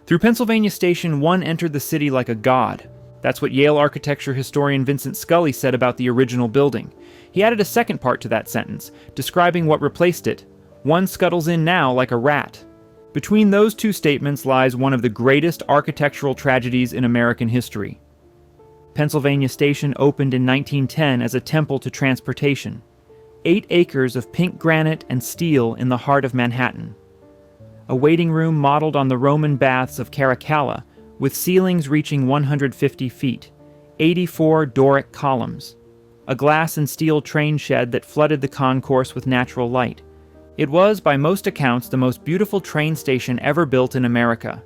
Through Pennsylvania Station, one entered the city like a god. That's what Yale architecture historian Vincent Scully said about the original building. He added a second part to that sentence, describing what replaced it. One scuttles in now like a rat. Between those two statements lies one of the greatest architectural tragedies in American history. Pennsylvania Station opened in 1910 as a temple to transportation. 8 acres of pink granite and steel in the heart of Manhattan. A waiting room modeled on the Roman baths of Caracalla, with ceilings reaching 150 feet, 84 Doric columns. A glass and steel train shed that flooded the concourse with natural light. It was, by most accounts, the most beautiful train station ever built in America.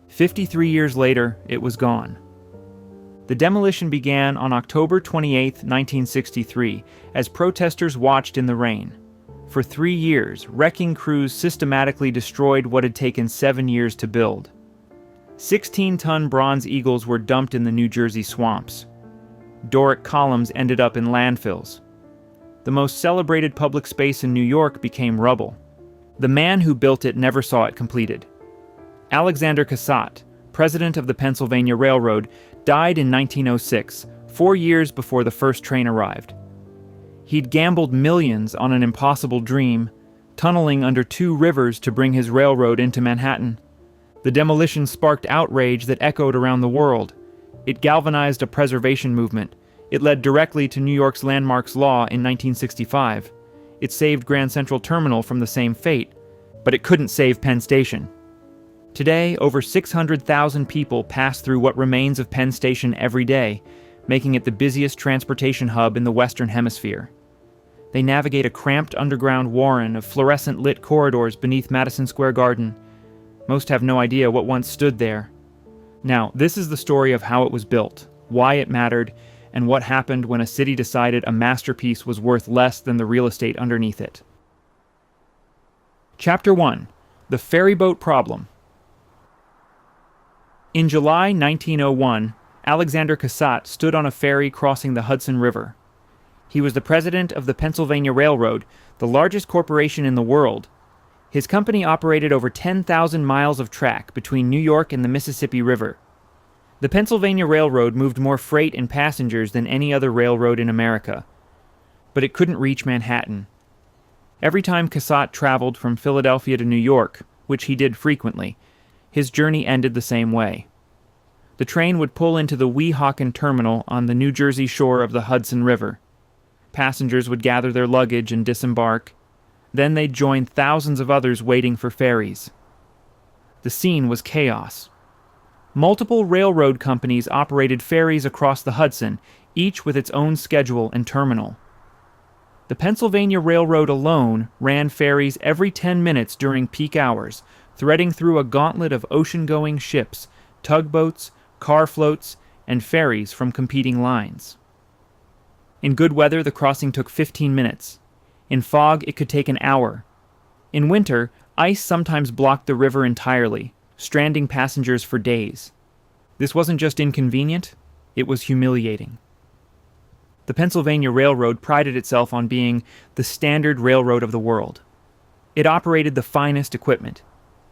53 years later, it was gone. The demolition began on October 28, 1963, as protesters watched in the rain. For 3 years, wrecking crews systematically destroyed what had taken 7 years to build. 16-ton bronze eagles were dumped in the New Jersey swamps. Doric columns ended up in landfills. The most celebrated public space in New York became rubble. The man who built it never saw it completed. Alexander Cassatt, president of the Pennsylvania Railroad, died in 1906, 4 years before the first train arrived. He'd gambled millions on an impossible dream, tunneling under 2 rivers to bring his railroad into Manhattan. The demolition sparked outrage that echoed around the world. It galvanized a preservation movement. It led directly to New York's landmarks law in 1965. It saved Grand Central Terminal from the same fate, but it couldn't save Penn Station. Today, over 600,000 people pass through what remains of Penn Station every day, making it the busiest transportation hub in the Western Hemisphere. They navigate a cramped underground warren of fluorescent-lit corridors beneath Madison Square Garden. Most have no idea what once stood there. Now, this is the story of how it was built, why it mattered, and what happened when a city decided a masterpiece was worth less than the real estate underneath it. Chapter 1. The Ferryboat Problem. In July 1901, Alexander Cassatt stood on a ferry crossing the Hudson River. He was the president of the Pennsylvania Railroad, the largest corporation in the world. His company operated over 10,000 miles of track between New York and the Mississippi River. The Pennsylvania Railroad moved more freight and passengers than any other railroad in America. But it couldn't reach Manhattan. Every time Cassatt traveled from Philadelphia to New York, which he did frequently, his journey ended the same way. The train would pull into the Weehawken terminal on the New Jersey shore of the Hudson River. Passengers would gather their luggage and disembark. Then they'd join thousands of others waiting for ferries. The scene was chaos. Multiple railroad companies operated ferries across the Hudson, each with its own schedule and terminal. The Pennsylvania Railroad alone ran ferries every 10 minutes during peak hours, threading through a gauntlet of ocean-going ships, tugboats, car floats, and ferries from competing lines. In good weather, the crossing took 15 minutes. In fog, it could take an hour. In winter, ice sometimes blocked the river entirely, stranding passengers for days. This wasn't just inconvenient, it was humiliating. The Pennsylvania Railroad prided itself on being the standard railroad of the world. It operated the finest equipment.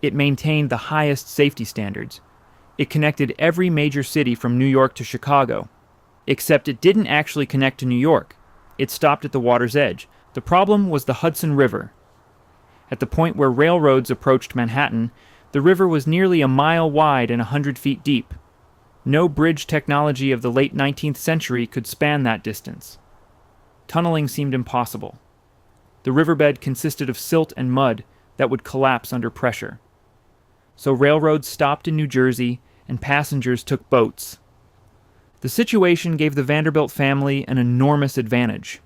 It maintained the highest safety standards. It connected every major city from New York to Chicago. Except it didn't actually connect to New York. It stopped at the water's edge. The problem was the Hudson River. At the point where railroads approached Manhattan, the river was nearly a mile wide and 100 feet deep. No bridge technology of the late 19th century could span that distance. Tunneling seemed impossible. The riverbed consisted of silt and mud that would collapse under pressure. So railroads stopped in New Jersey, and passengers took boats. The situation gave the Vanderbilt family an enormous advantage.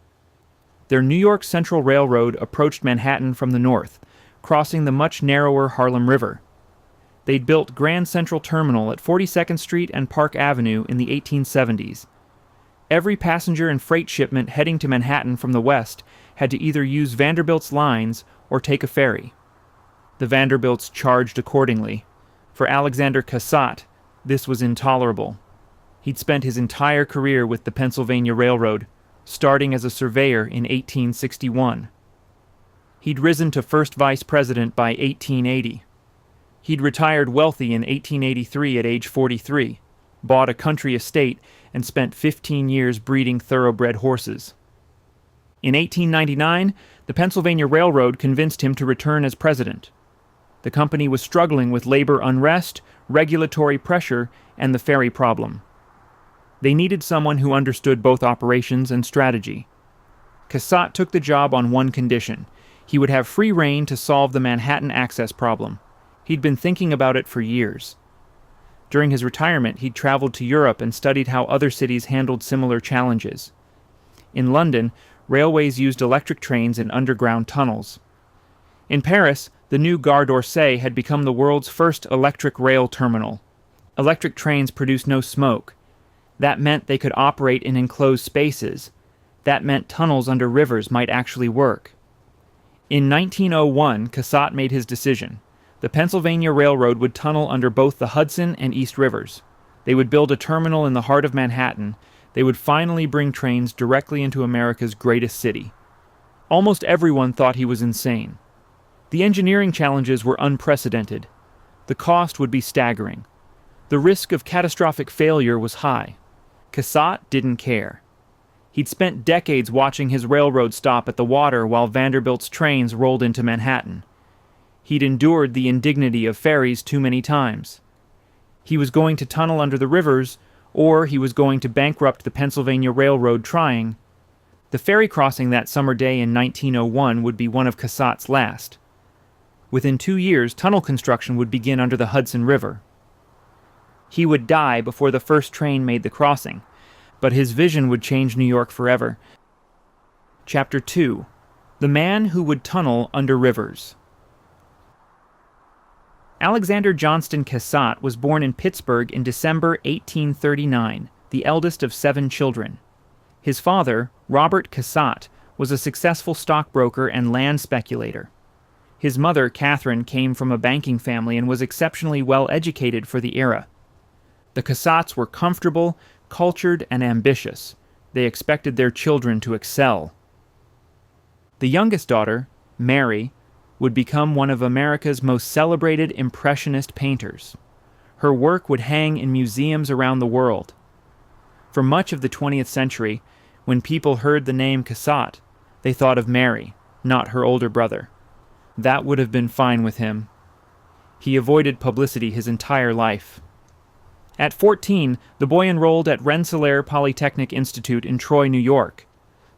Their New York Central Railroad approached Manhattan from the north, crossing the much narrower Harlem River. They'd built Grand Central Terminal at 42nd Street and Park Avenue in the 1870s. Every passenger and freight shipment heading to Manhattan from the west had to either use Vanderbilt's lines or take a ferry. The Vanderbilts charged accordingly. For Alexander Cassatt, this was intolerable. He'd spent his entire career with the Pennsylvania Railroad, starting as a surveyor in 1861. He'd risen to first vice president by 1880. He'd retired wealthy in 1883 at age 43, bought a country estate, and spent 15 years breeding thoroughbred horses. In 1899, the Pennsylvania Railroad convinced him to return as president. The company was struggling with labor unrest, regulatory pressure, and the ferry problem. They needed someone who understood both operations and strategy. Cassatt took the job on one condition: he would have free rein to solve the Manhattan access problem. He'd been thinking about it for years. During his retirement, he'd traveled to Europe and studied how other cities handled similar challenges. In London, railways used electric trains in underground tunnels. In Paris, the new Gare d'Orsay had become the world's first electric rail terminal. Electric trains produced no smoke. That meant they could operate in enclosed spaces. That meant tunnels under rivers might actually work. In 1901, Cassatt made his decision. The Pennsylvania Railroad would tunnel under both the Hudson and East Rivers. They would build a terminal in the heart of Manhattan. They would finally bring trains directly into America's greatest city. Almost everyone thought he was insane. The engineering challenges were unprecedented. The cost would be staggering. The risk of catastrophic failure was high. Cassatt didn't care. He'd spent decades watching his railroad stop at the water while Vanderbilt's trains rolled into Manhattan. He'd endured the indignity of ferries too many times. He was going to tunnel under the rivers, or he was going to bankrupt the Pennsylvania Railroad trying. The ferry crossing that summer day in 1901 would be one of Cassatt's last. Within 2 years, tunnel construction would begin under the Hudson River. He would die before the first train made the crossing, but his vision would change New York forever. Chapter 2: The Man Who Would Tunnel Under Rivers. Alexander Johnston Cassatt was born in Pittsburgh in December 1839, the eldest of 7 children. His father, Robert Cassatt, was a successful stockbroker and land speculator. His mother, Catherine, came from a banking family and was exceptionally well educated for the era. The Cassatts were comfortable, cultured, and ambitious. They expected their children to excel. The youngest daughter, Mary, would become one of America's most celebrated Impressionist painters. Her work would hang in museums around the world. For much of the 20th century, when people heard the name Cassatt, they thought of Mary, not her older brother. That would have been fine with him. He avoided publicity his entire life. At 14, the boy enrolled at Rensselaer Polytechnic Institute in Troy, New York.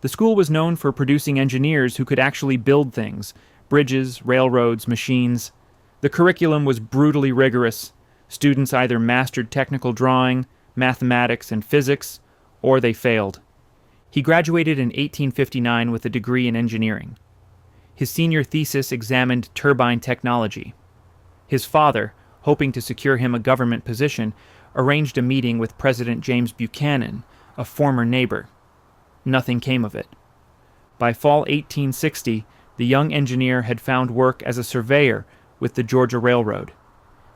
The school was known for producing engineers who could actually build things: bridges, railroads, machines. The curriculum was brutally rigorous. Students either mastered technical drawing, mathematics, and physics, or they failed. He graduated in 1859 with a degree in engineering. His senior thesis examined turbine technology. His father, hoping to secure him a government position, arranged a meeting with President James Buchanan, a former neighbor. Nothing came of it. By fall 1860, the young engineer had found work as a surveyor with the Georgia Railroad.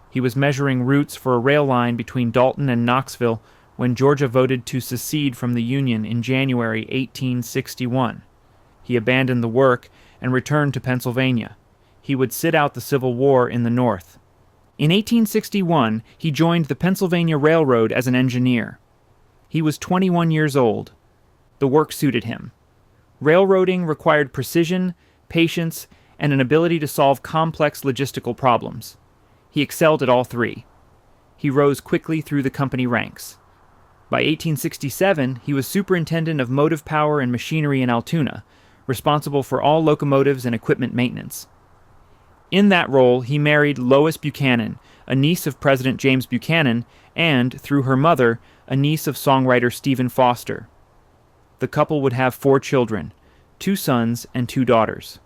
He was measuring routes for a rail line between Dalton and Knoxville when Georgia voted to secede from the Union in January 1861. He abandoned the work and returned to Pennsylvania. He would sit out the Civil War in the North. In 1861, he joined the Pennsylvania Railroad as an engineer. He was 21 years old. The work suited him. Railroading required precision, patience, and an ability to solve complex logistical problems. He excelled at all three. He rose quickly through the company ranks. By 1867, he was superintendent of motive power and machinery in Altoona, responsible for all locomotives and equipment maintenance. In that role, he married Lois Buchanan, a niece of President James Buchanan, and, through her mother, a niece of songwriter Stephen Foster. The couple would have 4 children, 2 sons and 2 daughters.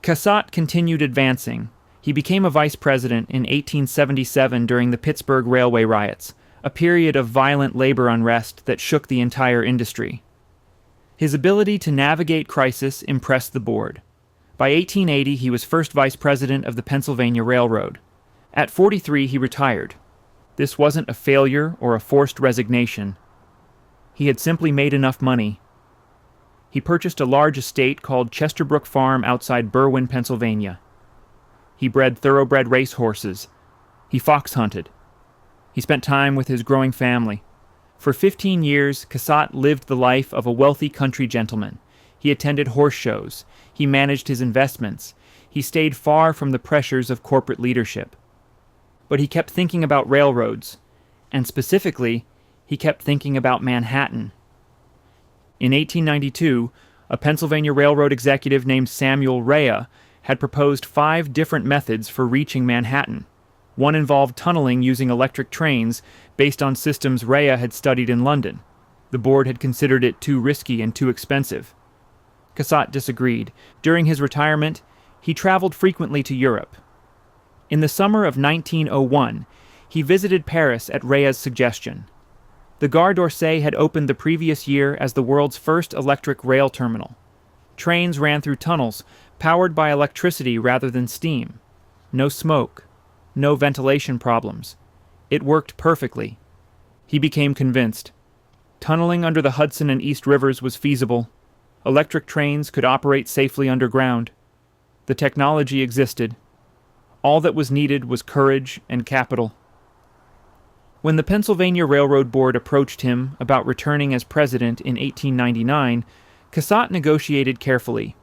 Cassatt continued advancing. He became a vice president in 1877 during the Pittsburgh Railway riots, a period of violent labor unrest that shook the entire industry. His ability to navigate crisis impressed the board. By 1880, he was first vice president of the Pennsylvania Railroad. At 43, he retired. This wasn't a failure or a forced resignation. He had simply made enough money. He purchased a large estate called Chesterbrook Farm outside Berwyn, Pennsylvania. He bred thoroughbred racehorses, He fox hunted. He spent time with his growing family. For 15 years, Cassatt lived the life of a wealthy country gentleman. He attended horse shows. He managed his investments. He stayed far from the pressures of corporate leadership. But he kept thinking about railroads, and specifically, he kept thinking about Manhattan. In 1892, a Pennsylvania Railroad executive named Samuel Rea had proposed 5 different methods for reaching Manhattan. One involved tunneling using electric trains based on systems Rea had studied in London. The board had considered it too risky and too expensive. Cassatt disagreed. During his retirement, he traveled frequently to Europe. In the summer of 1901, he visited Paris at Rea's suggestion. The Gare d'Orsay had opened the previous year as the world's first electric rail terminal. Trains ran through tunnels, powered by electricity rather than steam. No smoke. No ventilation problems. It worked perfectly. He became convinced. Tunneling under the Hudson and East Rivers was feasible. Electric trains could operate safely underground. The technology existed. All that was needed was courage and capital. When the Pennsylvania Railroad Board approached him about returning as president in 1899, Cassatt negotiated carefully.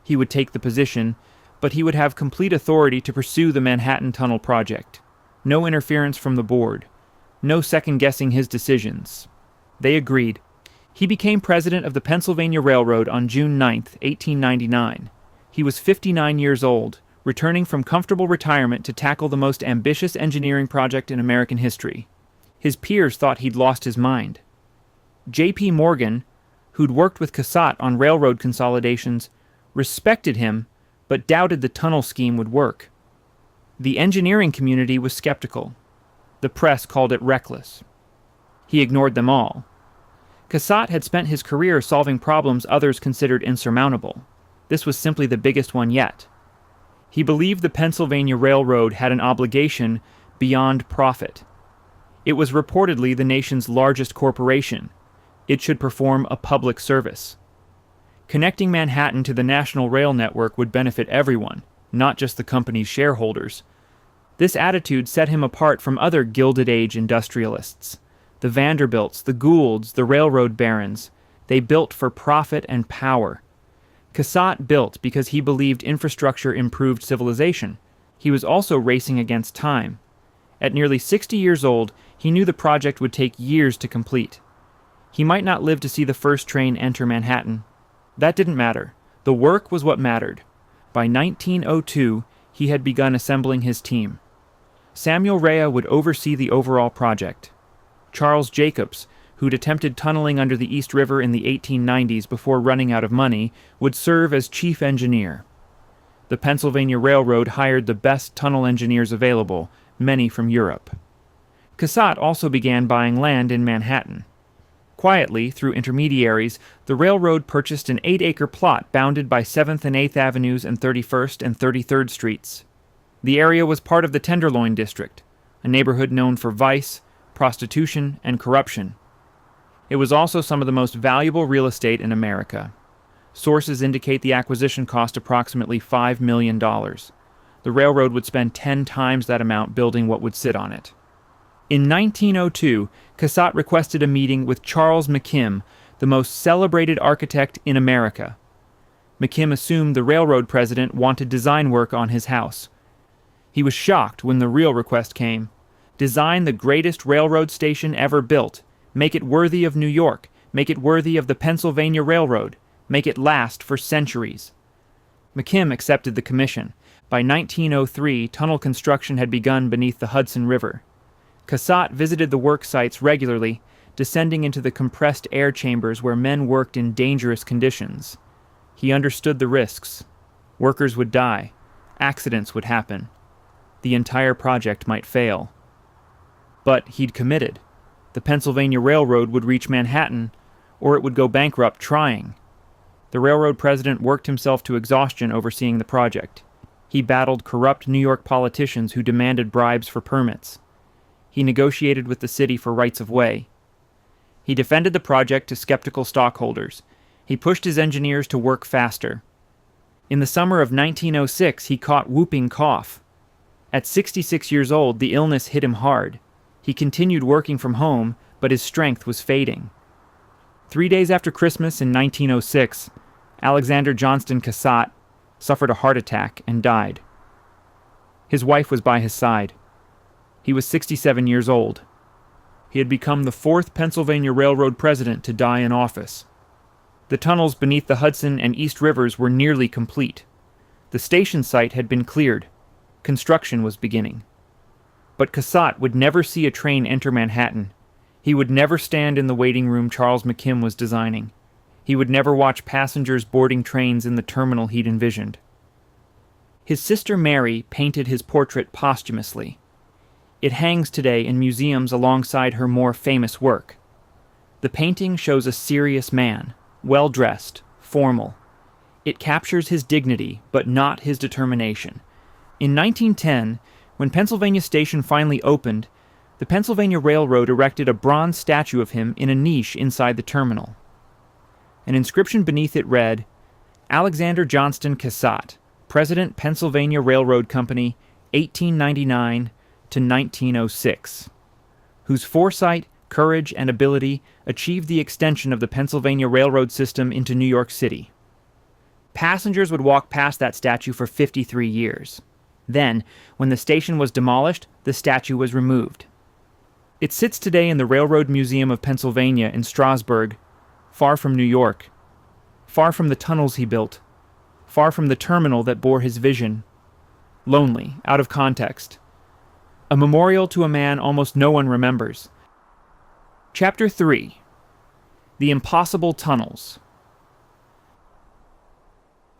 He would take the position, but he would have complete authority to pursue the Manhattan Tunnel project. No interference from the board. No second-guessing his decisions. They agreed. He became president of the Pennsylvania Railroad on June 9, 1899. He was 59 years old, returning from comfortable retirement to tackle the most ambitious engineering project in American history. His peers thought he'd lost his mind. J.P. Morgan, who'd worked with Cassatt on railroad consolidations, respected him, but doubted the tunnel scheme would work. The engineering community was skeptical. The press called it reckless. He ignored them all. Cassatt had spent his career solving problems others considered insurmountable. This was simply the biggest one yet. He believed the Pennsylvania Railroad had an obligation beyond profit. It was reportedly the nation's largest corporation. It should perform a public service. Connecting Manhattan to the national rail network would benefit everyone, not just the company's shareholders. This attitude set him apart from other Gilded Age industrialists. The Vanderbilts, the Goulds, the railroad barons. They built for profit and power. Cassatt built because he believed infrastructure improved civilization. He was also racing against time. At nearly 60 years old, he knew the project would take years to complete. He might not live to see the first train enter Manhattan. That didn't matter. The work was what mattered. By 1902, he had begun assembling his team. Samuel Rea would oversee the overall project. Charles Jacobs, who'd attempted tunneling under the East River in the 1890s before running out of money, would serve as chief engineer. The Pennsylvania Railroad hired the best tunnel engineers available, many from Europe. Cassatt also began buying land in Manhattan. Quietly, through intermediaries, the railroad purchased an 8-acre plot bounded by 7th and 8th Avenues and 31st and 33rd Streets. The area was part of the Tenderloin District, a neighborhood known for vice, prostitution, and corruption. It was also some of the most valuable real estate in America. Sources indicate the acquisition cost approximately $5 million. The railroad would spend 10 times that amount building what would sit on it. In 1902, Cassatt requested a meeting with Charles McKim, the most celebrated architect in America. McKim assumed the railroad president wanted design work on his house. He was shocked when the real request came. Design the greatest railroad station ever built. Make it worthy of New York. Make it worthy of the Pennsylvania Railroad. Make it last for centuries. McKim accepted the commission. By 1903, tunnel construction had begun beneath the Hudson River. Cassatt visited the work sites regularly, descending into the compressed air chambers where men worked in dangerous conditions. He understood the risks. Workers would die. Accidents would happen. The entire project might fail. But he'd committed. The Pennsylvania Railroad would reach Manhattan, or it would go bankrupt trying. The railroad president worked himself to exhaustion overseeing the project. He battled corrupt New York politicians who demanded bribes for permits. He negotiated with the city for rights of way. He defended the project to skeptical stockholders. He pushed his engineers to work faster. In the summer of 1906, he caught whooping cough. At 66 years old, the illness hit him hard. He continued working from home, but his strength was fading. 3 days after Christmas in 1906, Alexander Johnston Cassatt suffered a heart attack and died. His wife was by his side. He was 67 years old. He had become the fourth Pennsylvania Railroad president to die in office. The tunnels beneath the Hudson and East Rivers were nearly complete. The station site had been cleared. Construction was beginning. But Cassatt would never see a train enter Manhattan. He would never stand in the waiting room Charles McKim was designing. He would never watch passengers boarding trains in the terminal he'd envisioned. His sister Mary painted his portrait posthumously. It hangs today in museums alongside her more famous work. The painting shows a serious man, well-dressed, formal. It captures his dignity, but not his determination. In 1910, when Pennsylvania Station finally opened, the Pennsylvania Railroad erected a bronze statue of him in a niche inside the terminal. An inscription beneath it read, "Alexander Johnston Cassatt, President, Pennsylvania Railroad Company, 1899 to 1906, whose foresight, courage, and ability achieved the extension of the Pennsylvania Railroad system into New York City." Passengers would walk past that statue for 53 years. Then, when the station was demolished, the statue was removed. It sits today in the Railroad Museum of Pennsylvania in Strasburg, far from New York, far from the tunnels he built, far from the terminal that bore his vision. Lonely, out of context. A memorial to a man almost no one remembers. Chapter 3. The Impossible Tunnels.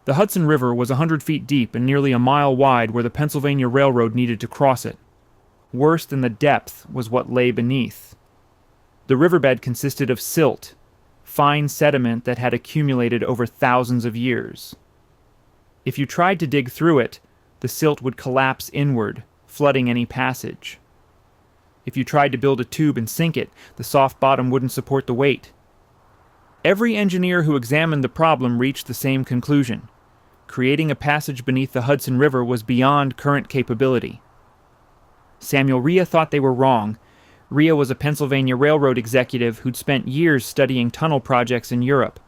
The Hudson River was 100 feet deep and nearly a mile wide where the Pennsylvania Railroad needed to cross it. Worse than the depth was what lay beneath. The riverbed consisted of silt, fine sediment that had accumulated over thousands of years. If you tried to dig through it, the silt would collapse inward, flooding any passage. If you tried to build a tube and sink it, the soft bottom wouldn't support the weight. Every engineer who examined the problem reached the same conclusion. Creating a passage beneath the Hudson River was beyond current capability. Samuel Rhea thought they were wrong. Rhea was a Pennsylvania Railroad executive who'd spent years studying tunnel projects in Europe.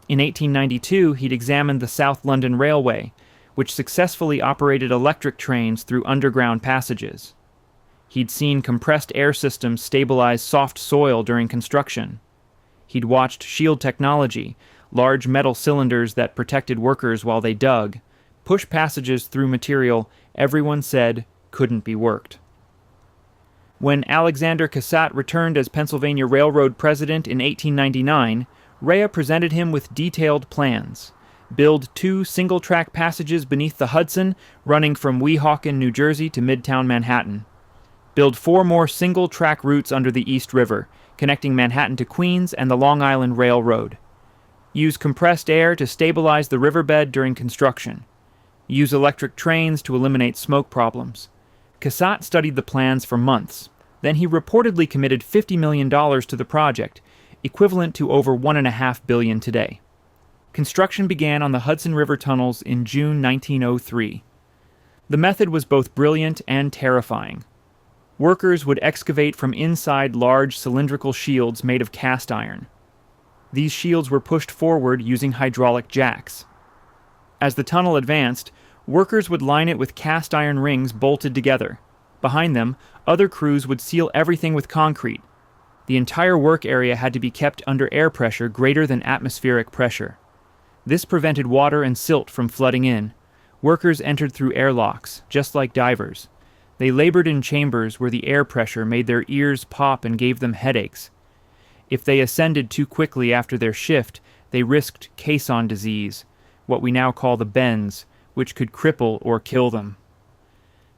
In 1892, he'd examined the South London Railway, which successfully operated electric trains through underground passages. He'd seen compressed air systems stabilize soft soil during construction. He'd watched shield technology, large metal cylinders that protected workers while they dug, push passages through material everyone said couldn't be worked. When Alexander Cassatt returned as Pennsylvania Railroad president in 1899, Rhea presented him with detailed plans. Build 2 single-track passages beneath the Hudson, running from Weehawken, New Jersey to Midtown Manhattan. Build 4 more single-track routes under the East River, connecting Manhattan to Queens and the Long Island Railroad. Use compressed air to stabilize the riverbed during construction. Use electric trains to eliminate smoke problems. Cassatt studied the plans for months. Then he reportedly committed $50 million to the project, equivalent to over $1.5 billion today. Construction began on the Hudson River tunnels in June 1903. The method was both brilliant and terrifying. Workers would excavate from inside large cylindrical shields made of cast iron. These shields were pushed forward using hydraulic jacks. As the tunnel advanced, workers would line it with cast iron rings bolted together. Behind them, other crews would seal everything with concrete. The entire work area had to be kept under air pressure greater than atmospheric pressure. This prevented water and silt from flooding in. Workers entered through airlocks, just like divers. They labored in chambers where the air pressure made their ears pop and gave them headaches. If they ascended too quickly after their shift, they risked caisson disease, what we now call the bends, which could cripple or kill them.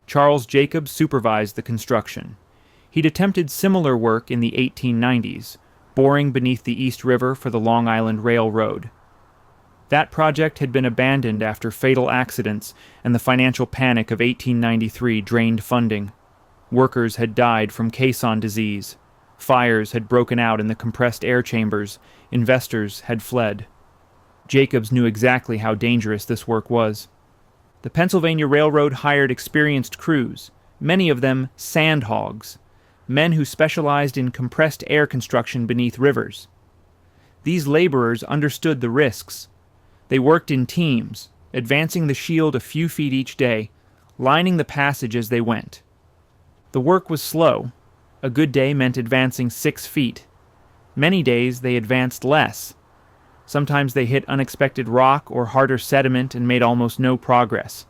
Charles Jacobs supervised the construction. He'd attempted similar work in the 1890s, boring beneath the East River for the Long Island Railroad. That project had been abandoned after fatal accidents, and the financial panic of 1893 drained funding. Workers had died from caisson disease. Fires had broken out in the compressed air chambers. Investors had fled. Jacobs knew exactly how dangerous this work was. The Pennsylvania Railroad hired experienced crews, many of them sand hogs, men who specialized in compressed air construction beneath rivers. These laborers understood the risks. They worked in teams, advancing the shield a few feet each day, lining the passage as they went. The work was slow. A good day meant advancing 6 feet. Many days they advanced less. Sometimes they hit unexpected rock or harder sediment and made almost no progress.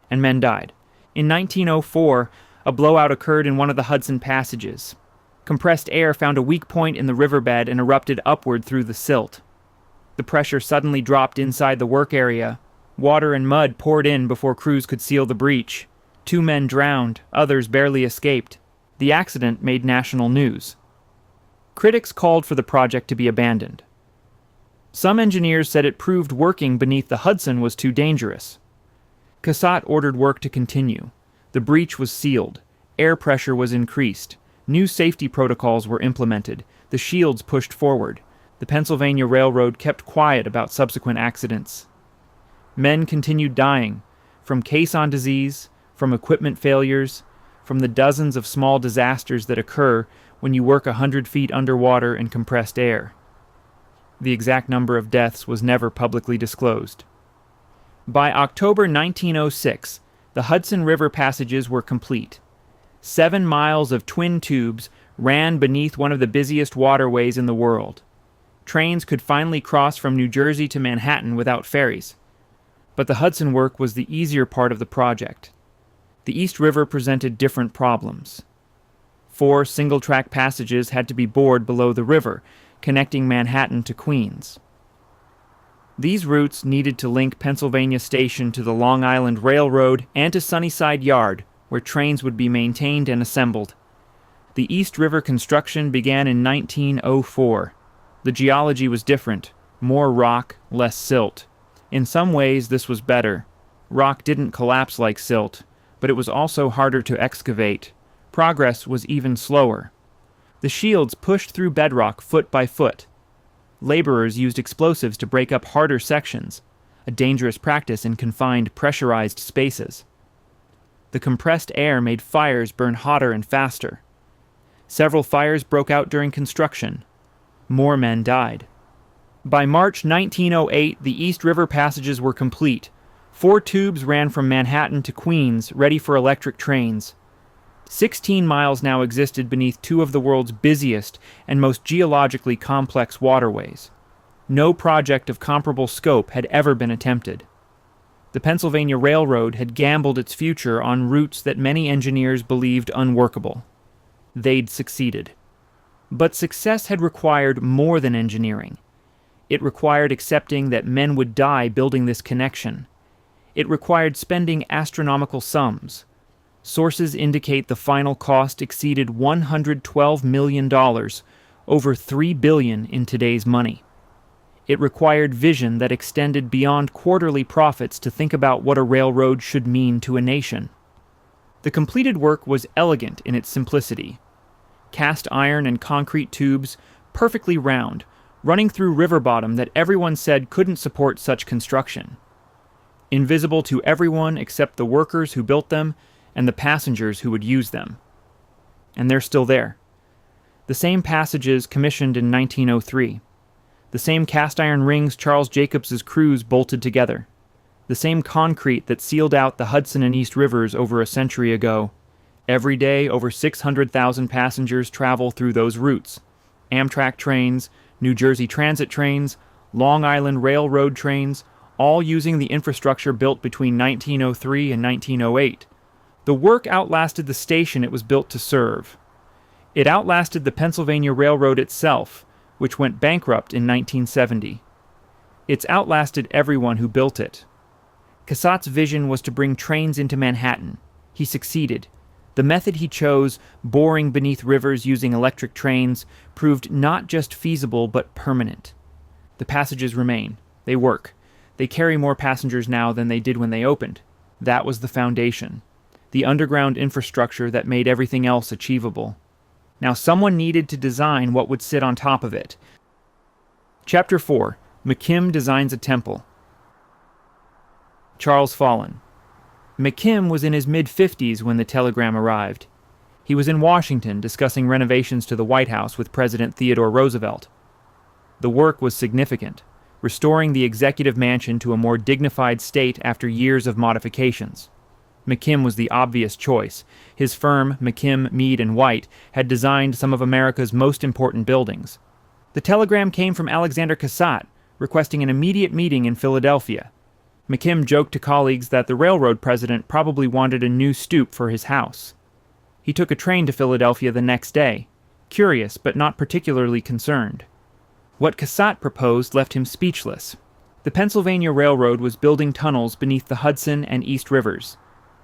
And men died. In 1904, a blowout occurred in one of the Hudson passages. Compressed air found a weak point in the riverbed and erupted upward through the silt. The pressure suddenly dropped inside the work area. Water and mud poured in before crews could seal the breach. 2 men drowned, others barely escaped. The accident made national news. Critics called for the project to be abandoned. Some engineers said it proved working beneath the Hudson was too dangerous. Cassatt ordered work to continue. The breach was sealed. Air pressure was increased. New safety protocols were implemented. The shields pushed forward. The Pennsylvania Railroad kept quiet about subsequent accidents. Men continued dying, from caisson disease, from equipment failures, from the dozens of small disasters that occur when you work 100 feet underwater in compressed air. The exact number of deaths was never publicly disclosed. By October 1906, the Hudson River passages were complete. 7 miles of twin tubes ran beneath one of the busiest waterways in the world. Trains could finally cross from New Jersey to Manhattan without ferries. But the Hudson work was the easier part of the project. The East River presented different problems. 4 single-track passages had to be bored below the river, connecting Manhattan to Queens. These routes needed to link Pennsylvania Station to the Long Island Railroad and to Sunnyside Yard, where trains would be maintained and assembled. The East River construction began in 1904. The geology was different, more rock, less silt. In some ways, this was better. Rock didn't collapse like silt, but it was also harder to excavate. Progress was even slower. The shields pushed through bedrock foot by foot. Laborers used explosives to break up harder sections, a dangerous practice in confined, pressurized spaces. The compressed air made fires burn hotter and faster. Several fires broke out during construction. More men died. By March 1908, the East River passages were complete. 4 tubes ran from Manhattan to Queens, ready for electric trains. 16 miles now existed beneath 2 of the world's busiest and most geologically complex waterways. No project of comparable scope had ever been attempted. The Pennsylvania Railroad had gambled its future on routes that many engineers believed unworkable. They'd succeeded. But success had required more than engineering. It required accepting that men would die building this connection. It required spending astronomical sums. Sources indicate the final cost exceeded $112 million, over $3 billion in today's money. It required vision that extended beyond quarterly profits to think about what a railroad should mean to a nation. The completed work was elegant in its simplicity. Cast iron and concrete tubes, perfectly round, running through river bottom that everyone said couldn't support such construction. Invisible to everyone except the workers who built them and the passengers who would use them. And they're still there. The same passages commissioned in 1903. The same cast iron rings Charles Jacobs's crews bolted together. The same concrete that sealed out the Hudson and East Rivers over a century ago. Every day, over 600,000 passengers travel through those routes. Amtrak trains, New Jersey Transit trains, Long Island Railroad trains, all using the infrastructure built between 1903 and 1908. The work outlasted the station it was built to serve. It outlasted the Pennsylvania Railroad itself, which went bankrupt in 1970. It's outlasted everyone who built it. Cassatt's vision was to bring trains into Manhattan. He succeeded. The method he chose, boring beneath rivers using electric trains, proved not just feasible but permanent. The passages remain. They work. They carry more passengers now than they did when they opened. That was the foundation. The underground infrastructure that made everything else achievable. Now someone needed to design what would sit on top of it. Chapter 4. McKim designs a temple. Charles Follen. McKim was in his mid-50s when the telegram arrived. He was in Washington discussing renovations to the White House with President Theodore Roosevelt. The work was significant, restoring the executive mansion to a more dignified state after years of modifications. McKim was the obvious choice. His firm, McKim, Mead & White, had designed some of America's most important buildings. The telegram came from Alexander Cassatt, requesting an immediate meeting in Philadelphia. McKim joked to colleagues that the railroad president probably wanted a new stoop for his house. He took a train to Philadelphia the next day, curious but not particularly concerned. What Cassatt proposed left him speechless. The Pennsylvania Railroad was building tunnels beneath the Hudson and East Rivers.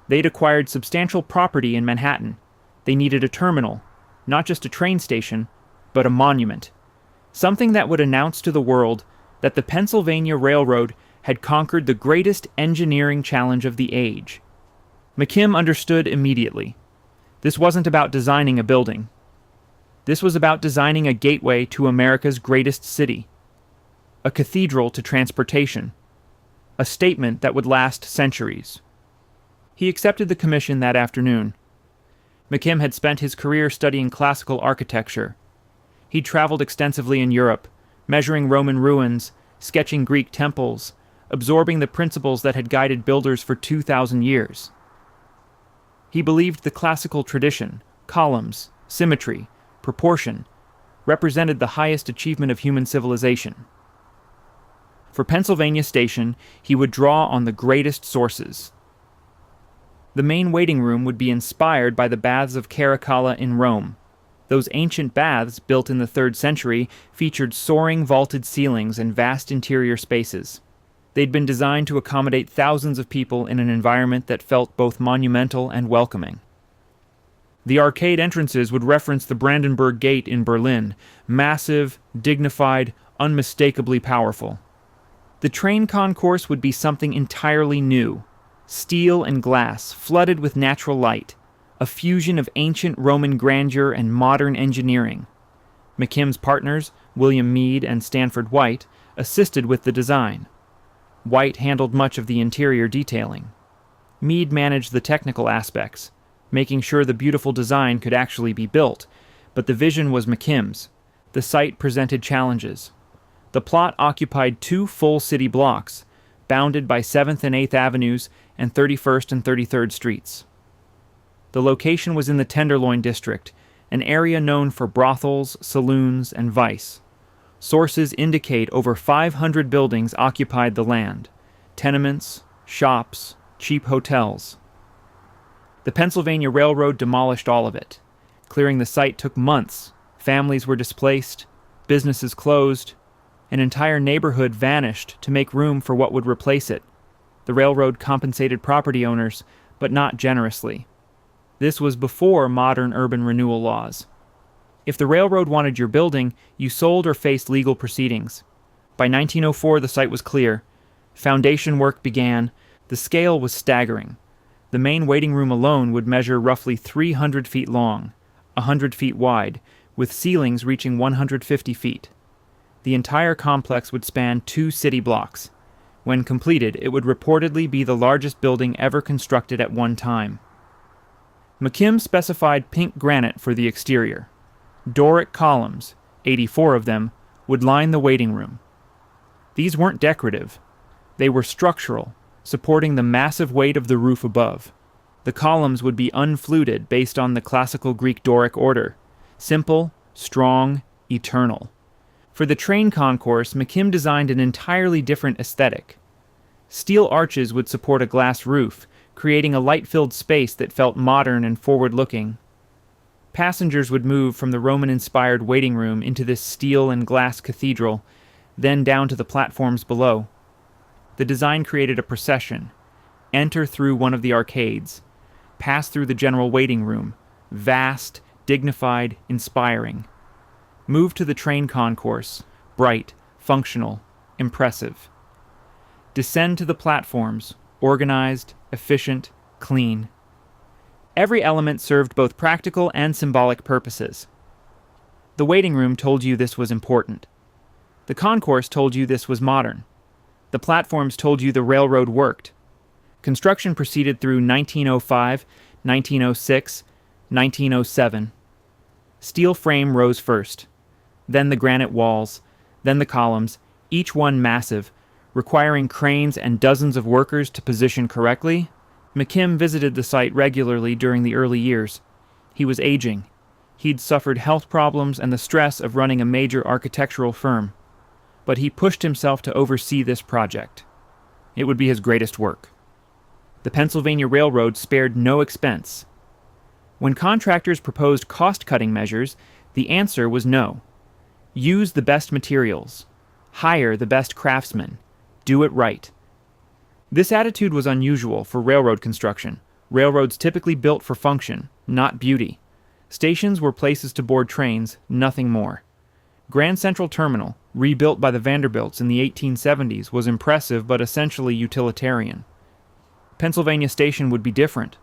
They'd acquired substantial property in Manhattan. They needed a terminal, not just a train station, but a monument. Something that would announce to the world that the Pennsylvania Railroad had conquered the greatest engineering challenge of the age. McKim understood immediately. This wasn't about designing a building. This was about designing a gateway to America's greatest city. A cathedral to transportation. A statement that would last centuries. He accepted the commission that afternoon. McKim had spent his career studying classical architecture. He'd traveled extensively in Europe, measuring Roman ruins, sketching Greek temples, absorbing the principles that had guided builders for 2,000 years. He believed the classical tradition, columns, symmetry, proportion, represented the highest achievement of human civilization. For Pennsylvania Station, he would draw on the greatest sources. The main waiting room would be inspired by the baths of Caracalla in Rome. Those ancient baths, built in the 3rd century, featured soaring vaulted ceilings and vast interior spaces. They'd been designed to accommodate thousands of people in an environment that felt both monumental and welcoming. The arcade entrances would reference the Brandenburg Gate in Berlin, massive, dignified, unmistakably powerful. The train concourse would be something entirely new. Steel and glass, flooded with natural light, a fusion of ancient Roman grandeur and modern engineering. McKim's partners, William Mead and Stanford White, assisted with the design. White handled much of the interior detailing. Mead managed the technical aspects, making sure the beautiful design could actually be built, but the vision was McKim's. The site presented challenges. The plot occupied 2 full city blocks, bounded by 7th and 8th Avenues and 31st and 33rd Streets. The location was in the Tenderloin District, an area known for brothels, saloons, and vice. Sources indicate over 500 buildings occupied the land: tenements, shops, cheap hotels. The Pennsylvania Railroad demolished all of it. Clearing the site took months. Families were displaced, businesses closed, an entire neighborhood vanished to make room for what would replace it. The railroad compensated property owners, but not generously. This was before modern urban renewal laws. If the railroad wanted your building, you sold or faced legal proceedings. By 1904, the site was clear. Foundation work began. The scale was staggering. The main waiting room alone would measure roughly 300 feet long, 100 feet wide, with ceilings reaching 150 feet. The entire complex would span 2 city blocks. When completed, it would reportedly be the largest building ever constructed at one time. McKim specified pink granite for the exterior. Doric columns, 84 of them, would line the waiting room. These weren't decorative. They were structural, supporting the massive weight of the roof above. The columns would be unfluted based on the classical Greek Doric order: simple, strong, eternal. For the train concourse, McKim designed an entirely different aesthetic. Steel arches would support a glass roof, creating a light-filled space that felt modern and forward-looking. Passengers would move from the Roman-inspired waiting room into this steel and glass cathedral, then down to the platforms below. The design created a procession. Enter through one of the arcades. Pass through the general waiting room. Vast, dignified, inspiring. Move to the train concourse. Bright, functional, impressive. Descend to the platforms. Organized, efficient, clean. Every element served both practical and symbolic purposes. The waiting room told you this was important. The concourse told you this was modern. The platforms told you the railroad worked. Construction proceeded through 1905, 1906, 1907. Steel frame rose first, then the granite walls, then the columns, each one massive, requiring cranes and dozens of workers to position correctly. McKim visited the site regularly during the early years. He was aging. He'd suffered health problems and the stress of running a major architectural firm. But he pushed himself to oversee this project. It would be his greatest work. The Pennsylvania Railroad spared no expense. When contractors proposed cost-cutting measures, the answer was no. Use the best materials. Hire the best craftsmen. Do it right. This attitude was unusual for railroad construction. Railroads typically built for function, not beauty. Stations were places to board trains, nothing more. Grand Central Terminal, rebuilt by the Vanderbilts in the 1870s, was impressive but essentially utilitarian. Pennsylvania Station would be different.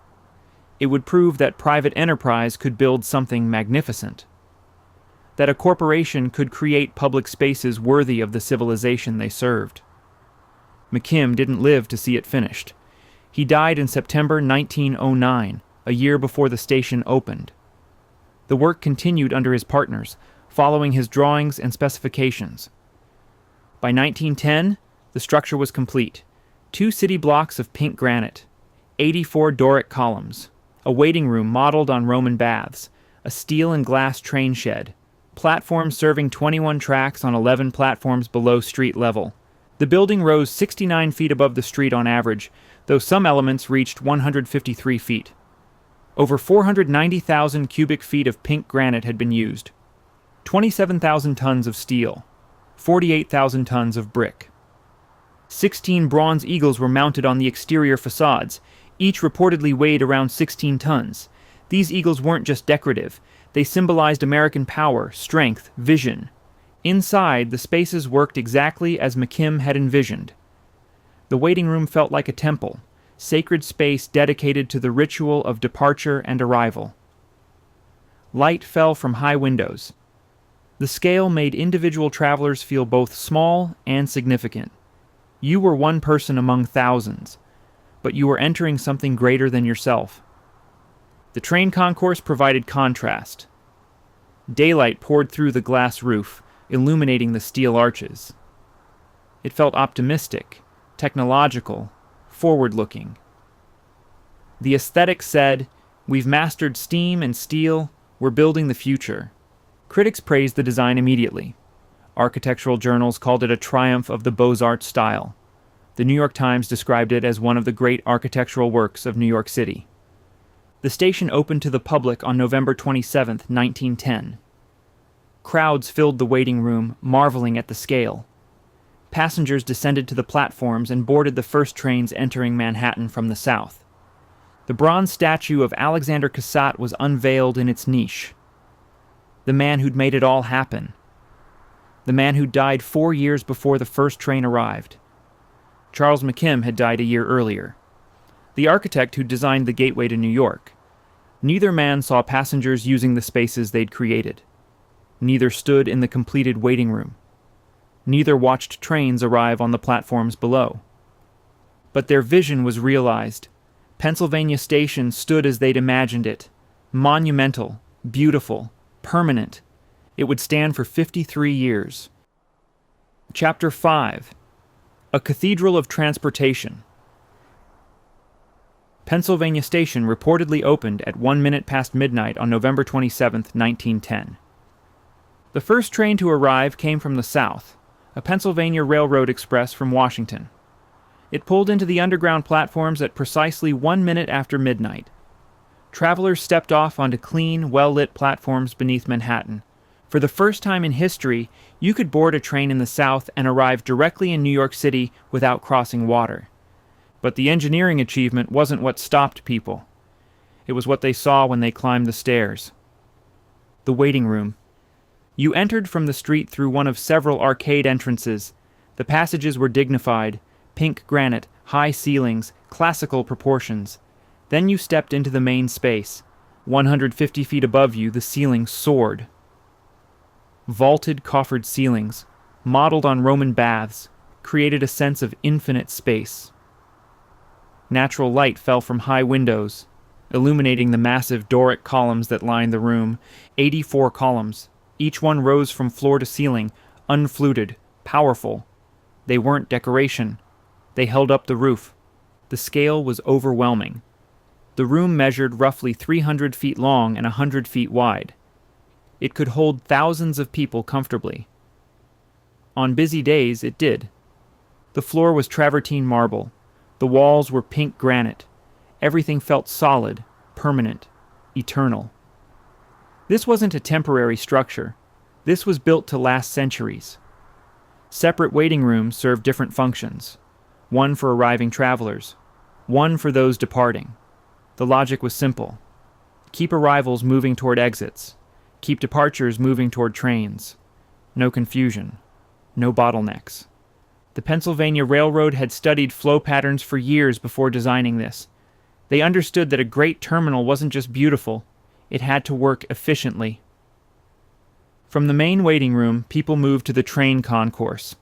It would prove that private enterprise could build something magnificent. That a corporation could create public spaces worthy of the civilization they served. McKim didn't live to see it finished. He died in September 1909, a year before the station opened. The work continued under his partners, following his drawings and specifications. By 1910, the structure was complete. 2 city blocks of pink granite, 84 Doric columns, a waiting room modeled on Roman baths, a steel and glass train shed, platforms serving 21 tracks on 11 platforms below street level. The building rose 69 feet above the street on average, though some elements reached 153 feet. Over 490,000 cubic feet of pink granite had been used. 27,000 tons of steel. 48,000 tons of brick. 16 bronze eagles were mounted on the exterior facades. Each reportedly weighed around 16 tons. These eagles weren't just decorative. They symbolized American power, strength, vision. Inside, the spaces worked exactly as McKim had envisioned. The waiting room felt like a temple, sacred space dedicated to the ritual of departure and arrival. Light fell from high windows. The scale made individual travelers feel both small and significant. You were one person among thousands, but you were entering something greater than yourself. The train concourse provided contrast. Daylight poured through the glass roof, illuminating the steel arches. It felt optimistic, technological, forward-looking. The aesthetic said, "We've mastered steam and steel, we're building the future." Critics praised the design immediately. Architectural journals called it a triumph of the Beaux-Arts style. The New York Times described it as one of the great architectural works of New York City. The station opened to the public on November 27, 1910. Crowds filled the waiting room, marveling at the scale. Passengers descended to the platforms and boarded the first trains entering Manhattan from the south. The bronze statue of Alexander Cassatt was unveiled in its niche. The man who'd made it all happen. The man who died 4 years before the first train arrived. Charles McKim had died a year earlier. The architect who designed the gateway to New York. Neither man saw passengers using the spaces they'd created. Neither stood in the completed waiting room. Neither watched trains arrive on the platforms below. But their vision was realized. Pennsylvania Station stood as they'd imagined it. Monumental, beautiful, permanent. It would stand for 53 years. Chapter 5. A Cathedral of Transportation. Pennsylvania Station reportedly opened at 1 minute past midnight on November 27, 1910. The first train to arrive came from the south, a Pennsylvania Railroad Express from Washington. It pulled into the underground platforms at precisely 1 minute after midnight. Travelers stepped off onto clean, well-lit platforms beneath Manhattan. For the first time in history, you could board a train in the South and arrive directly in New York City without crossing water. But the engineering achievement wasn't what stopped people. It was what they saw when they climbed the stairs. The waiting room. You entered from the street through one of several arcade entrances. The passages were dignified, pink granite, high ceilings, classical proportions. Then you stepped into the main space. 150 feet above you, the ceiling soared. Vaulted coffered ceilings, modeled on Roman baths, created a sense of infinite space. Natural light fell from high windows, illuminating the massive Doric columns that lined the room. 84 columns. Each one rose from floor to ceiling, unfluted, powerful. They weren't decoration. They held up the roof. The scale was overwhelming. The room measured roughly 300 feet long and 100 feet wide. It could hold thousands of people comfortably. On busy days, it did. The floor was travertine marble. The walls were pink granite. Everything felt solid, permanent, eternal. This wasn't a temporary structure. This was built to last centuries. Separate waiting rooms served different functions. One for arriving travelers, one for those departing. The logic was simple. Keep arrivals moving toward exits. Keep departures moving toward trains. No confusion. No bottlenecks. The Pennsylvania Railroad had studied flow patterns for years before designing this. They understood that a great terminal wasn't just beautiful, it had to work efficiently. From the main waiting room, people moved to the train concourse.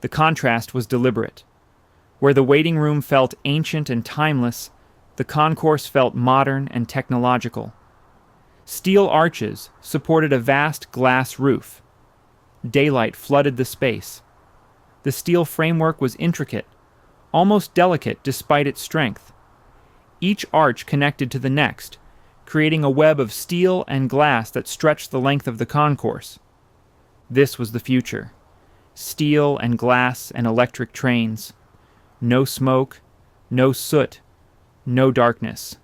The contrast was deliberate. Where the waiting room felt ancient and timeless, the concourse felt modern and technological. Steel arches supported a vast glass roof. Daylight flooded the space. The steel framework was intricate, almost delicate despite its strength. Each arch connected to the next, creating a web of steel and glass that stretched the length of the concourse. This was the future. Steel and glass and electric trains. No smoke, no soot, no darkness.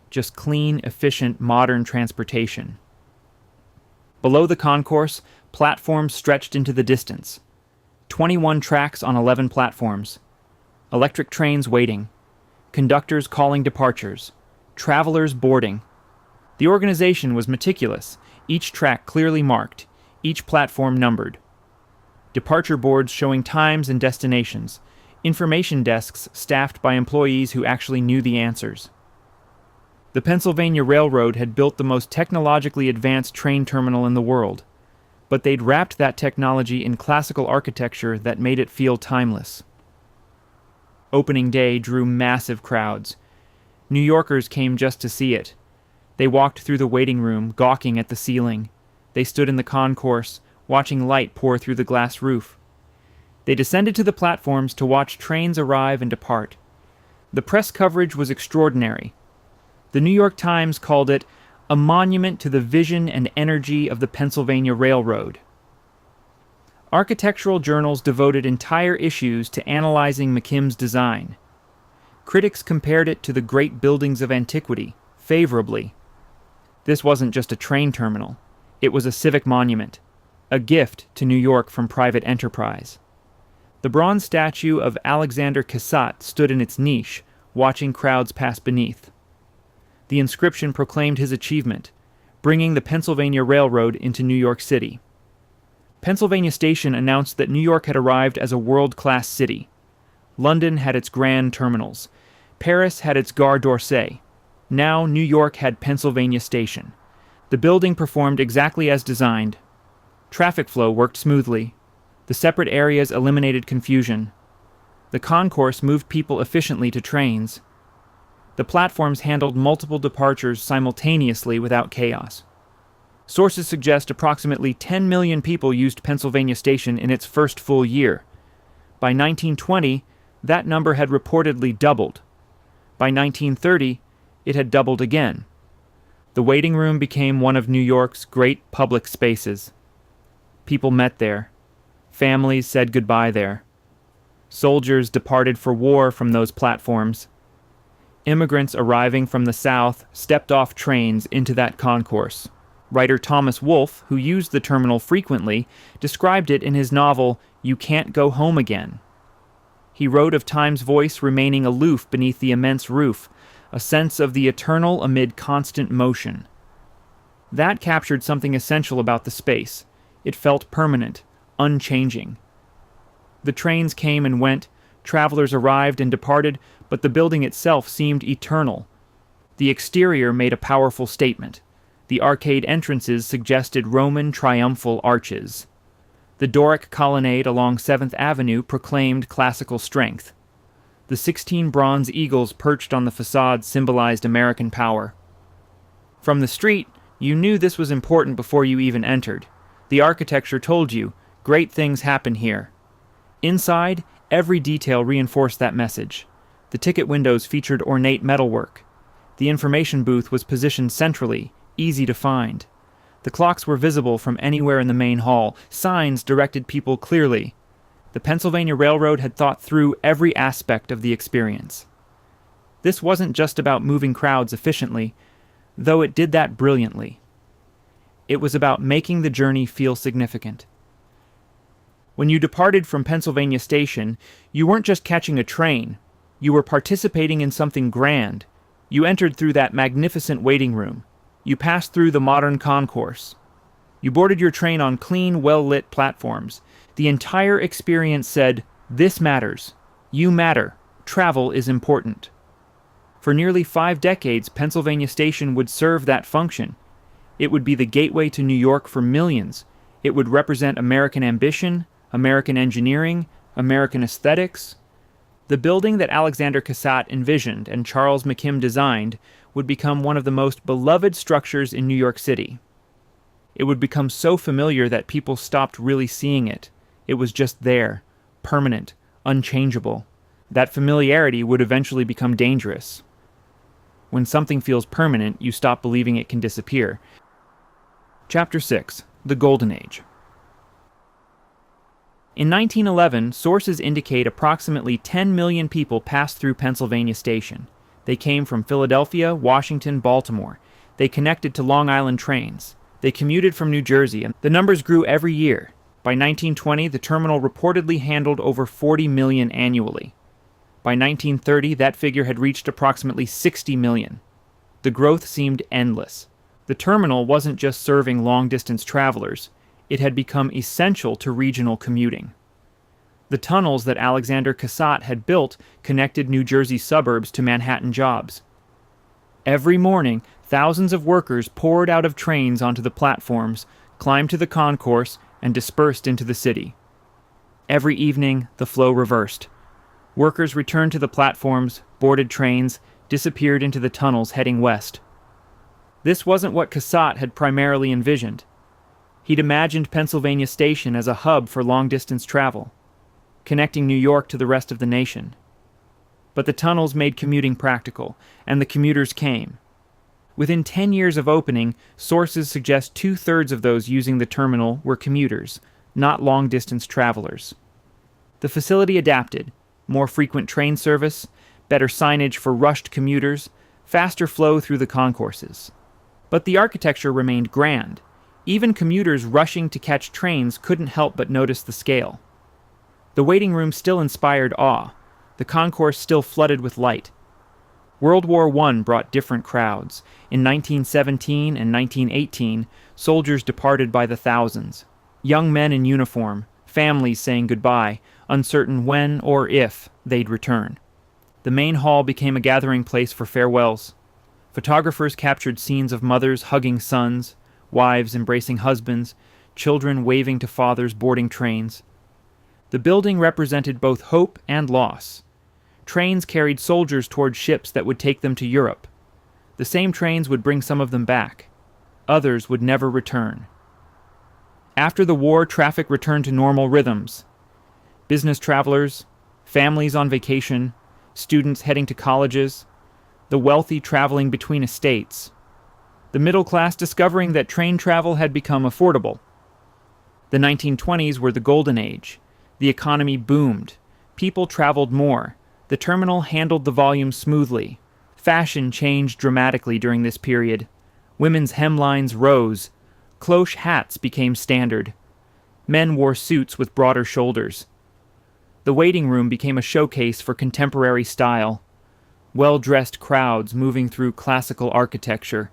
Just clean, efficient, modern transportation. Below the concourse, platforms stretched into the distance. 21 tracks on 11 platforms. Electric trains waiting. Conductors calling departures. Travelers boarding. The organization was meticulous, each track clearly marked, each platform numbered. Departure boards showing times and destinations. Information desks staffed by employees who actually knew the answers. The Pennsylvania Railroad had built the most technologically advanced train terminal in the world, but they'd wrapped that technology in classical architecture that made it feel timeless. Opening day drew massive crowds. New Yorkers came just to see it. They walked through the waiting room, gawking at the ceiling. They stood in the concourse, watching light pour through the glass roof. They descended to the platforms to watch trains arrive and depart. The press coverage was extraordinary. The New York Times called it a monument to the vision and energy of the Pennsylvania Railroad. Architectural journals devoted entire issues to analyzing McKim's design. Critics compared it to the great buildings of antiquity, favorably. This wasn't just a train terminal. It was a civic monument, a gift to New York from private enterprise. The bronze statue of Alexander Cassatt stood in its niche, watching crowds pass beneath. The inscription proclaimed his achievement, bringing the Pennsylvania Railroad into New York City. Pennsylvania Station announced that New York had arrived as a world-class city. London had its grand terminals. Paris had its Gare d'Orsay. Now New York had Pennsylvania Station. The building performed exactly as designed. Traffic flow worked smoothly. The separate areas eliminated confusion. The concourse moved people efficiently to trains. The platforms handled multiple departures simultaneously without chaos. Sources suggest approximately 10 million people used Pennsylvania Station in its first full year. By 1920, that number had reportedly doubled. By 1930, it had doubled again. The waiting room became one of New York's great public spaces. People met there. Families said goodbye there. Soldiers departed for war from those platforms. Immigrants arriving from the South stepped off trains into that concourse. Writer Thomas Wolfe, who used the terminal frequently, described it in his novel You Can't Go Home Again. He wrote of time's voice remaining aloof beneath the immense roof, a sense of the eternal amid constant motion. That captured something essential about the space. It felt permanent, unchanging. The trains came and went, travelers arrived and departed, but the building itself seemed eternal. The exterior made a powerful statement. The arcade entrances suggested Roman triumphal arches. The Doric colonnade along 7th Avenue proclaimed classical strength. The 16 bronze eagles perched on the facade symbolized American power. From the street, you knew this was important before you even entered. The architecture told you, great things happen here. Inside, every detail reinforced that message. The ticket windows featured ornate metalwork. The information booth was positioned centrally, easy to find. The clocks were visible from anywhere in the main hall. Signs directed people clearly. The Pennsylvania Railroad had thought through every aspect of the experience. This wasn't just about moving crowds efficiently, though it did that brilliantly. It was about making the journey feel significant. When you departed from Pennsylvania Station, you weren't just catching a train. You were participating in something grand. You entered through that magnificent waiting room. You passed through the modern concourse. You boarded your train on clean, well-lit platforms. The entire experience said, "This matters. You matter. Travel is important." For nearly 5 decades, Pennsylvania Station would serve that function. It would be the gateway to New York for millions. It would represent American ambition, American engineering, American aesthetics. The building that Alexander Cassatt envisioned and Charles McKim designed would become one of the most beloved structures in New York City. It would become so familiar that people stopped really seeing it. It was just there, permanent, unchangeable. That familiarity would eventually become dangerous. When something feels permanent, you stop believing it can disappear. Chapter 6. The Golden Age. In 1911, sources indicate approximately 10 million people passed through Pennsylvania Station. They came from Philadelphia, Washington, Baltimore. They connected to Long Island trains. They commuted from New Jersey, and the numbers grew every year. By 1920, the terminal reportedly handled over 40 million annually. By 1930, that figure had reached approximately 60 million. The growth seemed endless. The terminal wasn't just serving long-distance travelers. It had become essential to regional commuting. The tunnels that Alexander Cassatt had built connected New Jersey suburbs to Manhattan jobs. Every morning, thousands of workers poured out of trains onto the platforms, climbed to the concourse, and dispersed into the city. Every evening, the flow reversed. Workers returned to the platforms, boarded trains, disappeared into the tunnels heading west. This wasn't what Cassatt had primarily envisioned. He'd imagined Pennsylvania Station as a hub for long-distance travel, connecting New York to the rest of the nation. But the tunnels made commuting practical, and the commuters came. Within 10 years of opening, sources suggest 2/3 of those using the terminal were commuters, not long-distance travelers. The facility adapted: more frequent train service, better signage for rushed commuters, faster flow through the concourses. But the architecture remained grand. Even commuters rushing to catch trains couldn't help but notice the scale. The waiting room still inspired awe. The concourse still flooded with light. World War I brought different crowds. In 1917 and 1918, soldiers departed by the thousands. Young men in uniform, families saying goodbye, uncertain when or if they'd return. The main hall became a gathering place for farewells. Photographers captured scenes of mothers hugging sons, wives embracing husbands, children waving to fathers boarding trains. The building represented both hope and loss. Trains carried soldiers toward ships that would take them to Europe. The same trains would bring some of them back. Others would never return. After the war, traffic returned to normal rhythms. Business travelers, families on vacation, students heading to colleges, the wealthy traveling between estates, the middle class discovering that train travel had become affordable. The 1920s were the golden age. The economy boomed. People traveled more. The terminal handled the volume smoothly. Fashion changed dramatically during this period. Women's hemlines rose. Cloche hats became standard. Men wore suits with broader shoulders. The waiting room became a showcase for contemporary style. Well-dressed crowds moving through classical architecture.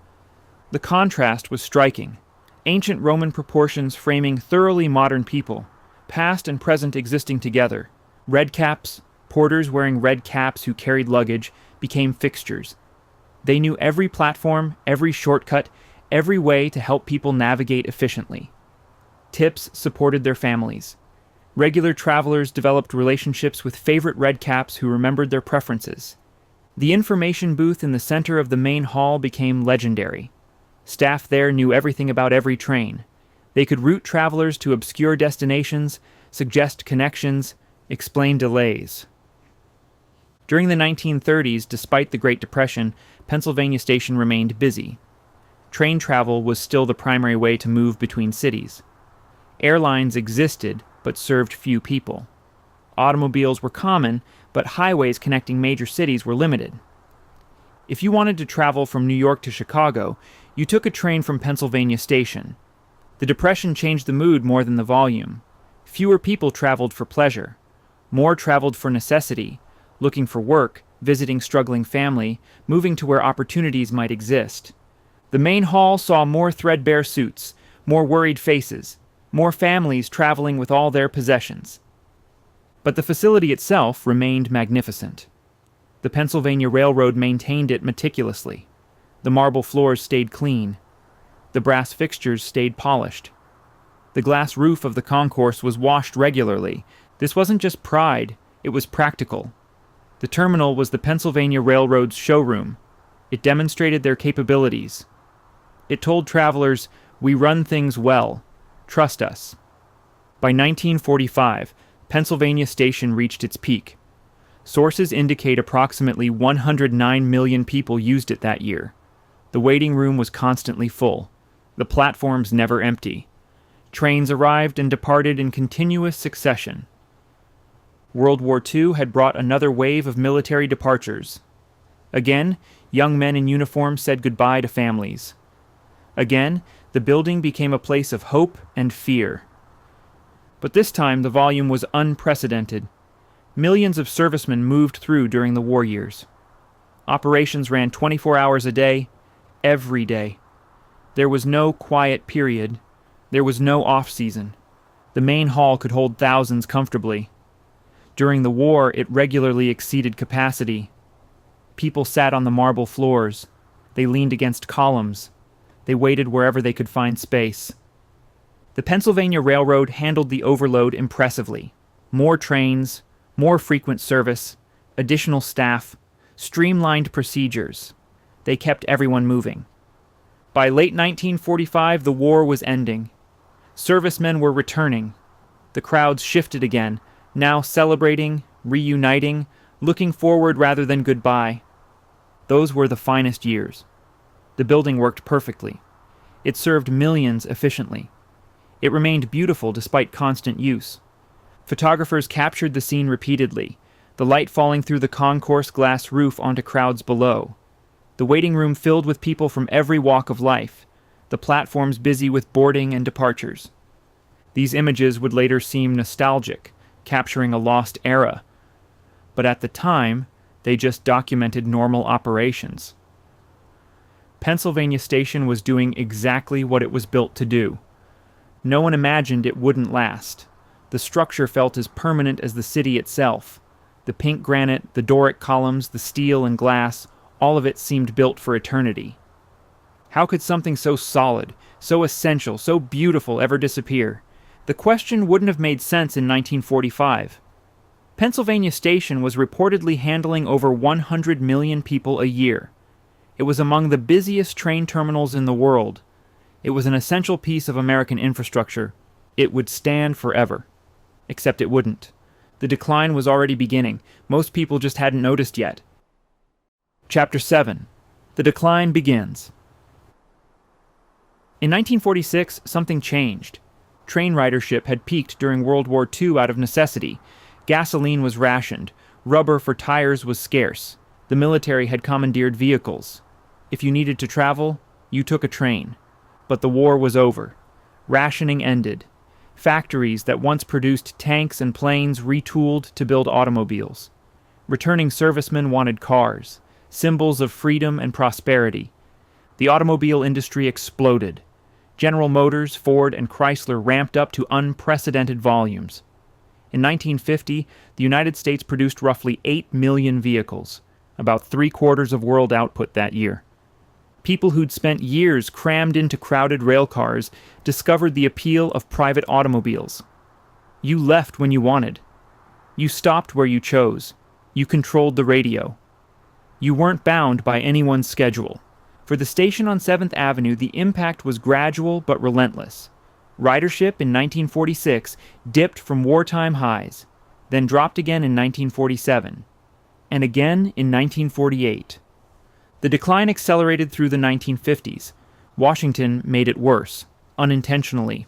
The contrast was striking. Ancient Roman proportions framing thoroughly modern people, past and present existing together. Red caps, porters wearing red caps who carried luggage, became fixtures. They knew every platform, every shortcut, every way to help people navigate efficiently. Tips supported their families. Regular travelers developed relationships with favorite redcaps who remembered their preferences. The information booth in the center of the main hall became legendary. Staff there knew everything about every train. They could route travelers to obscure destinations, suggest connections, explain delays. During the 1930s, despite the Great Depression, Pennsylvania Station remained busy. Train travel was still the primary way to move between cities. Airlines existed, but served few people. Automobiles were common, but highways connecting major cities were limited. If you wanted to travel from New York to Chicago, you took a train from Pennsylvania Station. The Depression changed the mood more than the volume. Fewer people traveled for pleasure. More traveled for necessity, looking for work, visiting struggling family, moving to where opportunities might exist. The main hall saw more threadbare suits, more worried faces, more families traveling with all their possessions. But the facility itself remained magnificent. The Pennsylvania Railroad maintained it meticulously. The marble floors stayed clean. The brass fixtures stayed polished. The glass roof of the concourse was washed regularly. This wasn't just pride, it was practical. The terminal was the Pennsylvania Railroad's showroom. It demonstrated their capabilities. It told travelers, "We run things well. Trust us." By 1945, Pennsylvania Station reached its peak. Sources indicate approximately 109 million people used it that year. The waiting room was constantly full. The platforms never empty. Trains arrived and departed in continuous succession. World War II had brought another wave of military departures. Again, young men in uniform said goodbye to families. Again, the building became a place of hope and fear. But this time the volume was unprecedented. Millions of servicemen moved through during the war years. Operations ran 24 hours a day, every day. There was no quiet period. There was no off-season. The main hall could hold thousands comfortably. During the war, it regularly exceeded capacity. People sat on the marble floors. They leaned against columns. They waited wherever they could find space. The Pennsylvania Railroad handled the overload impressively. More trains, more frequent service, additional staff, streamlined procedures. They kept everyone moving. By late 1945, the war was ending. Servicemen were returning. The crowds shifted again, now celebrating, reuniting, looking forward rather than goodbye. Those were the finest years. The building worked perfectly. It served millions efficiently. It remained beautiful despite constant use. Photographers captured the scene repeatedly, the light falling through the concourse glass roof onto crowds below. The waiting room filled with people from every walk of life, the platforms busy with boarding and departures. These images would later seem nostalgic, capturing a lost era. But at the time, they just documented normal operations. Pennsylvania Station was doing exactly what it was built to do. No one imagined it wouldn't last. The structure felt as permanent as the city itself. The pink granite, the Doric columns, the steel and glass, all of it seemed built for eternity. How could something so solid, so essential, so beautiful ever disappear? The question wouldn't have made sense in 1945. Pennsylvania Station was reportedly handling over 100 million people a year. It was among the busiest train terminals in the world. It was an essential piece of American infrastructure. It would stand forever. Except it wouldn't. The decline was already beginning. Most people just hadn't noticed yet. Chapter 7. The decline begins. In 1946, something changed. Train ridership had peaked during World War II out of necessity. Gasoline was rationed. Rubber for tires was scarce. The military had commandeered vehicles. If you needed to travel, you took a train. But the war was over. Rationing ended. Factories that once produced tanks and planes retooled to build automobiles. Returning servicemen wanted cars, symbols of freedom and prosperity. The automobile industry exploded. General Motors, Ford, and Chrysler ramped up to unprecedented volumes. In 1950, the United States produced roughly 8 million vehicles, about 3/4 of world output that year. People who'd spent years crammed into crowded rail cars discovered the appeal of private automobiles. You left when you wanted. You stopped where you chose. You controlled the radio. You weren't bound by anyone's schedule. For the station on 7th Avenue, the impact was gradual but relentless. Ridership in 1946 dipped from wartime highs, then dropped again in 1947, and again in 1948. The decline accelerated through the 1950s. Washington made it worse, unintentionally.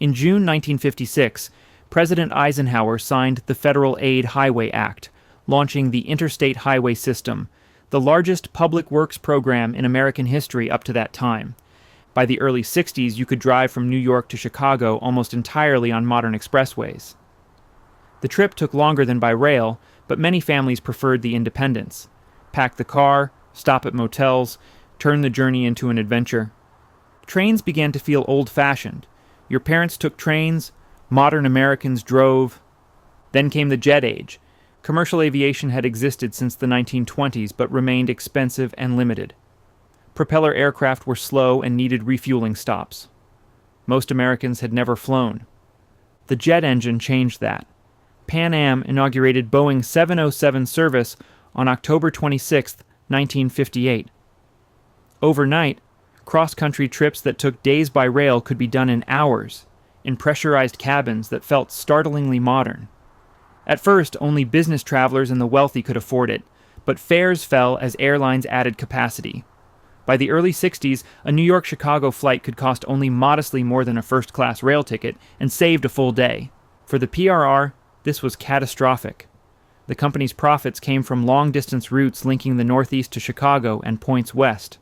In June 1956, President Eisenhower signed the Federal Aid Highway Act, launching the Interstate Highway System, the largest public works program in American history up to that time. By the early 60s, you could drive from New York to Chicago almost entirely on modern expressways. The trip took longer than by rail, but many families preferred the independence. Pack the car, stop at motels, turn the journey into an adventure. Trains began to feel old-fashioned. Your parents took trains, modern Americans drove. Then came the jet age. Commercial aviation had existed since the 1920s, but remained expensive and limited. Propeller aircraft were slow and needed refueling stops. Most Americans had never flown. The jet engine changed that. Pan Am inaugurated Boeing 707 service on October 26, 1958. Overnight, cross-country trips that took days by rail could be done in hours, in pressurized cabins that felt startlingly modern. At first, only business travelers and the wealthy could afford it, but fares fell as airlines added capacity. By the early 60s, a New York-Chicago flight could cost only modestly more than a first-class rail ticket and saved a full day. For the PRR, this was catastrophic. The company's profits came from long-distance routes linking the Northeast to Chicago and points west.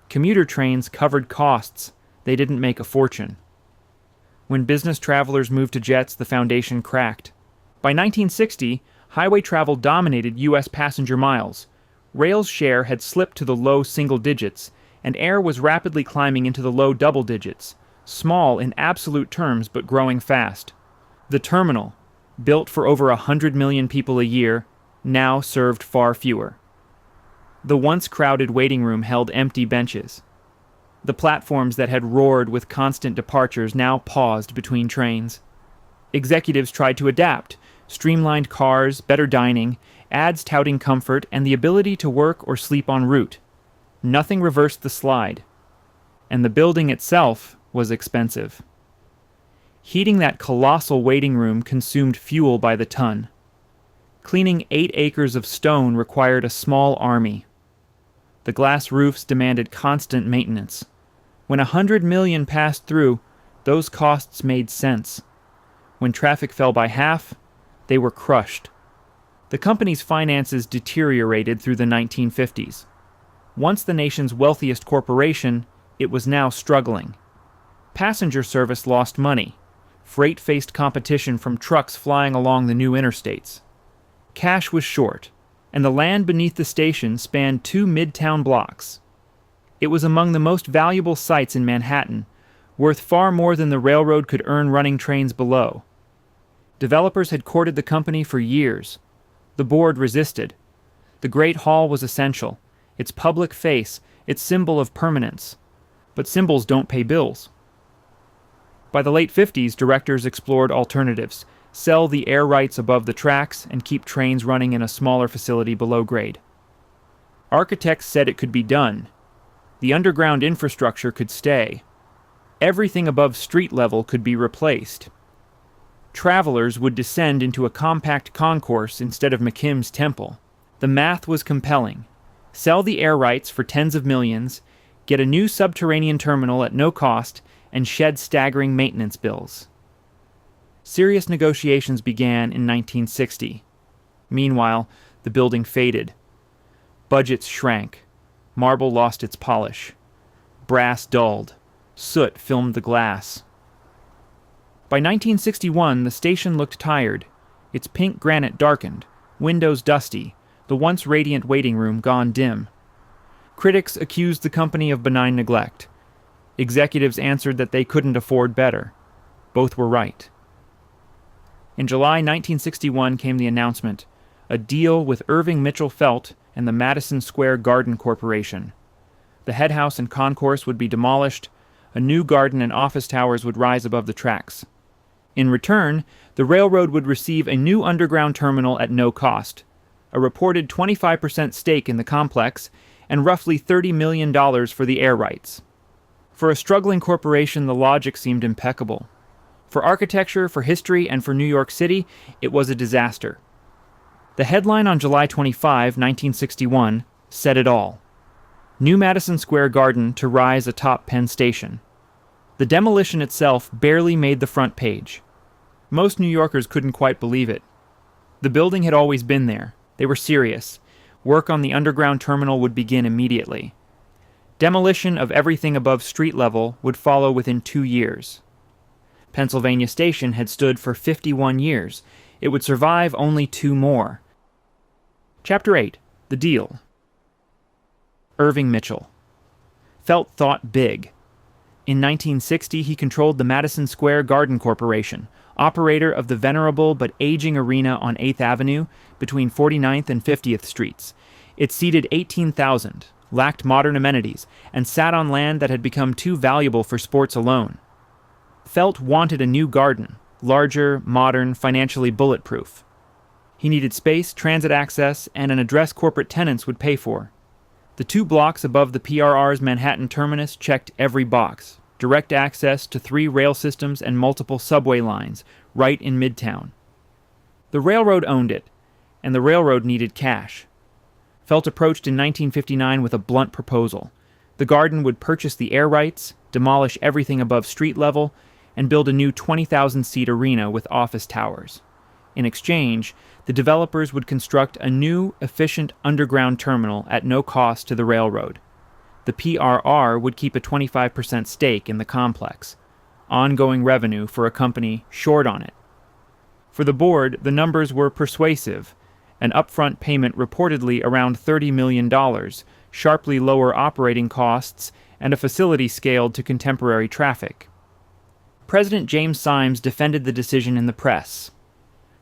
Commuter trains covered costs. They didn't make a fortune. When business travelers moved to jets, the foundation cracked. By 1960, highway travel dominated U.S. passenger miles. Rail's share had slipped to the low single digits, and air was rapidly climbing into the low double digits, small in absolute terms but growing fast. The terminal, built for over 100 million people a year, now served far fewer. The once crowded waiting room held empty benches. The platforms that had roared with constant departures now paused between trains. Executives tried to adapt, streamlined cars, better dining, ads touting comfort, and the ability to work or sleep en route. Nothing reversed the slide. And the building itself was expensive. Heating that colossal waiting room consumed fuel by the ton. Cleaning 8 acres of stone required a small army. The glass roofs demanded constant maintenance. When 100 million passed through, those costs made sense. When traffic fell by half, they were crushed. The company's finances deteriorated through the 1950s. Once the nation's wealthiest corporation, it was now struggling. Passenger service lost money. Freight faced competition from trucks flying along the new interstates. Cash was short, and the land beneath the station spanned 2 midtown blocks. It was among the most valuable sites in Manhattan, worth far more than the railroad could earn running trains below. Developers had courted the company for years. The board resisted. The Great Hall was essential, its public face, its symbol of permanence. But symbols don't pay bills. By the late 50s, directors explored alternatives, sell the air rights above the tracks, and keep trains running in a smaller facility below grade. Architects said it could be done. The underground infrastructure could stay. Everything above street level could be replaced. Travelers would descend into a compact concourse instead of McKim's temple. The math was compelling. Sell the air rights for tens of millions, get a new subterranean terminal at no cost, and shed staggering maintenance bills. Serious negotiations began in 1960. Meanwhile, the building faded. Budgets shrank. Marble lost its polish. Brass dulled. Soot filmed the glass. By 1961, the station looked tired. Its pink granite darkened, windows dusty, the once radiant waiting room gone dim. Critics accused the company of benign neglect. Executives answered that they couldn't afford better. Both were right. In July 1961 came the announcement, a deal with Irving Mitchell Felt and the Madison Square Garden Corporation. The head house and concourse would be demolished. A new garden and office towers would rise above the tracks. In return, the railroad would receive a new underground terminal at no cost, a reported 25% stake in the complex, and roughly $30 million for the air rights. For a struggling corporation, the logic seemed impeccable. For architecture, for history, and for New York City, it was a disaster. The headline on July 25, 1961, said it all. New Madison Square Garden to rise atop Penn Station. The demolition itself barely made the front page. Most New Yorkers couldn't quite believe it. The building had always been there. They were serious. Work on the underground terminal would begin immediately. Demolition of everything above street level would follow within 2 years. Pennsylvania Station had stood for 51 years. It would survive only 2 more. Chapter 8. The Deal. Irving Mitchell. Felt thought big. In 1960, he controlled the Madison Square Garden Corporation, operator of the venerable but aging arena on 8th Avenue between 49th and 50th Streets. It seated 18,000, lacked modern amenities, and sat on land that had become too valuable for sports alone. Felt wanted a new garden, larger, modern, financially bulletproof. He needed space, transit access, and an address corporate tenants would pay for. The 2 blocks above the PRR's Manhattan terminus checked every box. Direct access to 3 rail systems and multiple subway lines, right in Midtown. The railroad owned it, and the railroad needed cash. Felt approached in 1959 with a blunt proposal. The garden would purchase the air rights, demolish everything above street level, and build a new 20,000-seat arena with office towers. In exchange, the developers would construct a new, efficient underground terminal at no cost to the railroad. The PRR would keep a 25% stake in the complex, ongoing revenue for a company short on it. For the board, the numbers were persuasive, an upfront payment reportedly around $30 million, sharply lower operating costs, and a facility scaled to contemporary traffic. President James Symes defended the decision in the press.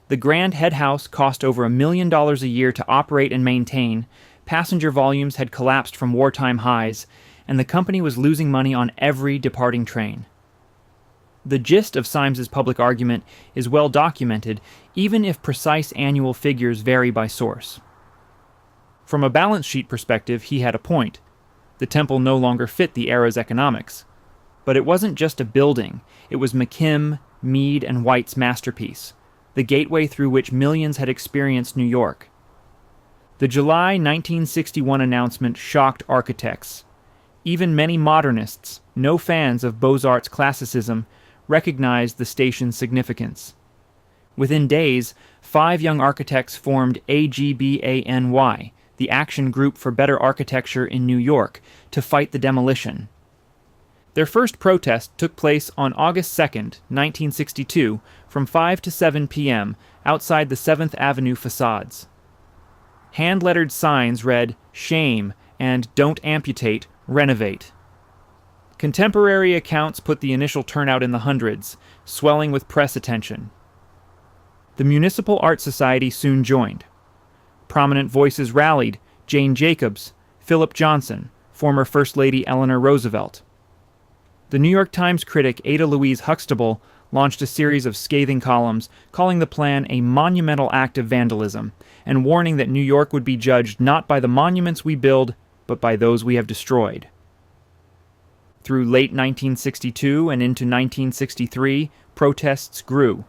The Grand Head House cost over $1 million a year to operate and maintain, passenger volumes had collapsed from wartime highs, and the company was losing money on every departing train. The gist of Symes's public argument is well documented, even if precise annual figures vary by source. From a balance sheet perspective, he had a point. The temple no longer fit the era's economics. But it wasn't just a building. It was McKim, Mead, and White's masterpiece, the gateway through which millions had experienced New York. The July 1961 announcement shocked architects. Even many modernists, no fans of Beaux-Arts classicism, recognized the station's significance. Within days, 5 young architects formed AGBANY, the Action Group for Better Architecture in New York, to fight the demolition. Their first protest took place on August 2, 1962, from 5 to 7 p.m. outside the 7th Avenue facades. Hand-lettered signs read, "Shame," and "Don't amputate, renovate." Contemporary accounts put the initial turnout in the hundreds, swelling with press attention. The Municipal Art Society soon joined. Prominent voices rallied: Jane Jacobs, Philip Johnson, former First Lady Eleanor Roosevelt. The New York Times critic Ada Louise Huxtable launched a series of scathing columns calling the plan a monumental act of vandalism and warning that New York would be judged not by the monuments we build, but by those we have destroyed. Through late 1962 and into 1963, protests grew.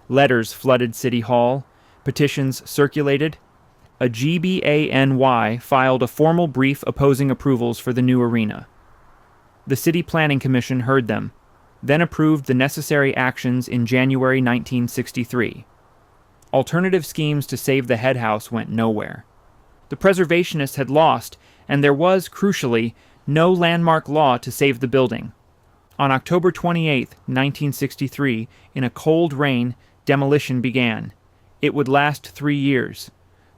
Letters flooded City Hall. Petitions circulated. A GBANY filed a formal brief opposing approvals for the new arena. The City Planning Commission heard them, then approved the necessary actions in January 1963. Alternative schemes to save the head house went nowhere. The preservationists had lost, and there was, crucially, no landmark law to save the building. On October 28, 1963, in a cold rain, demolition began. It would last 3 years.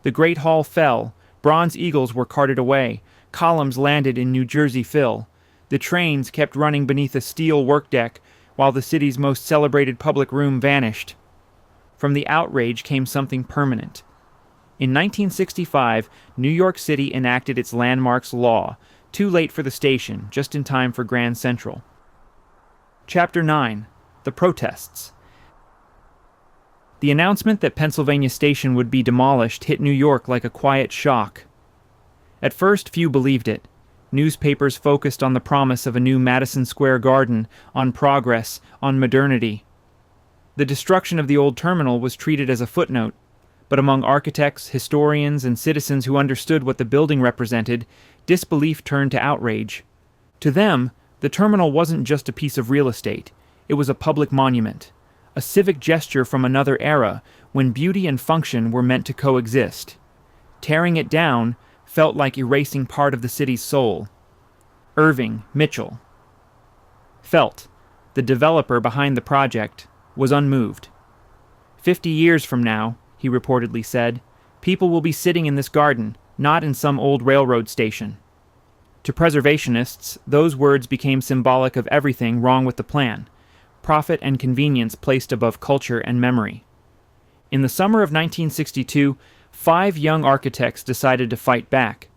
The Great Hall fell, bronze eagles were carted away, columns landed in New Jersey Phil. The trains kept running beneath a steel workdeck, while the city's most celebrated public room vanished. From the outrage came something permanent. In 1965, New York City enacted its landmarks law, too late for the station, just in time for Grand Central. Chapter 9. The Protests. The announcement that Pennsylvania Station would be demolished hit New York like a quiet shock. At first, few believed it. Newspapers focused on the promise of a new Madison Square Garden, on progress, on modernity. The destruction of the old terminal was treated as a footnote, but among architects, historians, and citizens who understood what the building represented, disbelief turned to outrage. To them, the terminal wasn't just a piece of real estate, it was a public monument, a civic gesture from another era when beauty and function were meant to coexist. Tearing it down felt like erasing part of the city's soul. Irving Mitchell Felt, the developer behind the project, was unmoved. 50 years from now, he reportedly said, people will be sitting in this garden, not in some old railroad station. To preservationists, those words became symbolic of everything wrong with the plan, profit and convenience placed above culture and memory. In the summer of 1962, 5 young architects decided to fight back.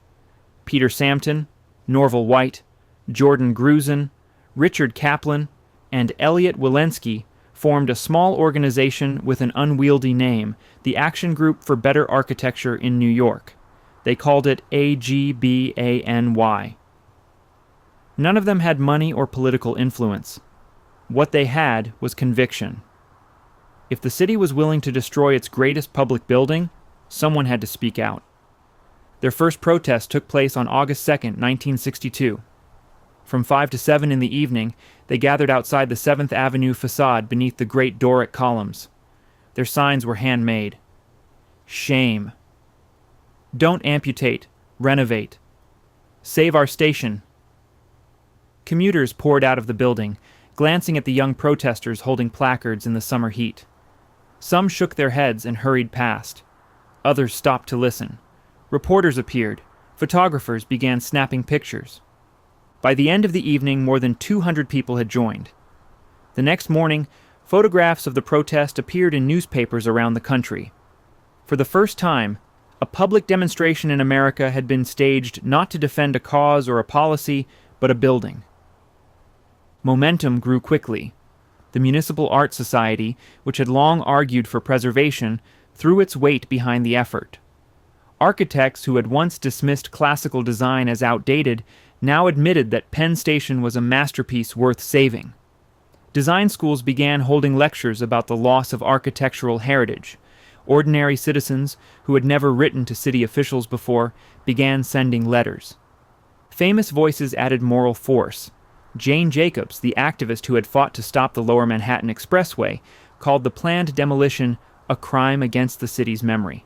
Peter Sampton, Norval White, Jordan Grusin, Richard Kaplan, and Elliot Wilensky formed a small organization with an unwieldy name, the Action Group for Better Architecture in New York. They called it AGBANY. None of them had money or political influence. What they had was conviction. If the city was willing to destroy its greatest public building, someone had to speak out. Their first protest took place on August 2, 1962. From 5 to 7 in the evening, they gathered outside the 7th Avenue facade beneath the great Doric columns. Their signs were handmade. Shame. Don't amputate, renovate. Save our station. Commuters poured out of the building, glancing at the young protesters holding placards in the summer heat. Some shook their heads and hurried past. Others stopped to listen. Reporters appeared. Photographers began snapping pictures. By the end of the evening, more than 200 people had joined. The next morning, photographs of the protest appeared in newspapers around the country. For the first time, a public demonstration in America had been staged not to defend a cause or a policy, but a building. Momentum grew quickly. The Municipal Art Society, which had long argued for preservation, threw its weight behind the effort. Architects who had once dismissed classical design as outdated now admitted that Penn Station was a masterpiece worth saving. Design schools began holding lectures about the loss of architectural heritage. Ordinary citizens, who had never written to city officials before, began sending letters. Famous voices added moral force. Jane Jacobs, the activist who had fought to stop the Lower Manhattan Expressway, called the planned demolition a crime against the city's memory.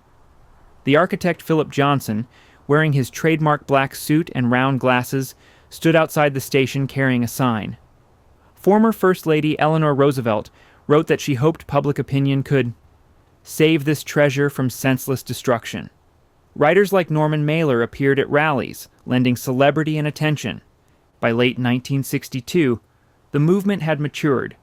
The architect Philip Johnson, wearing his trademark black suit and round glasses, stood outside the station carrying a sign. Former First Lady Eleanor Roosevelt wrote that she hoped public opinion could save this treasure from senseless destruction. Writers like Norman Mailer appeared at rallies, lending celebrity and attention. By late 1962, the movement had matured.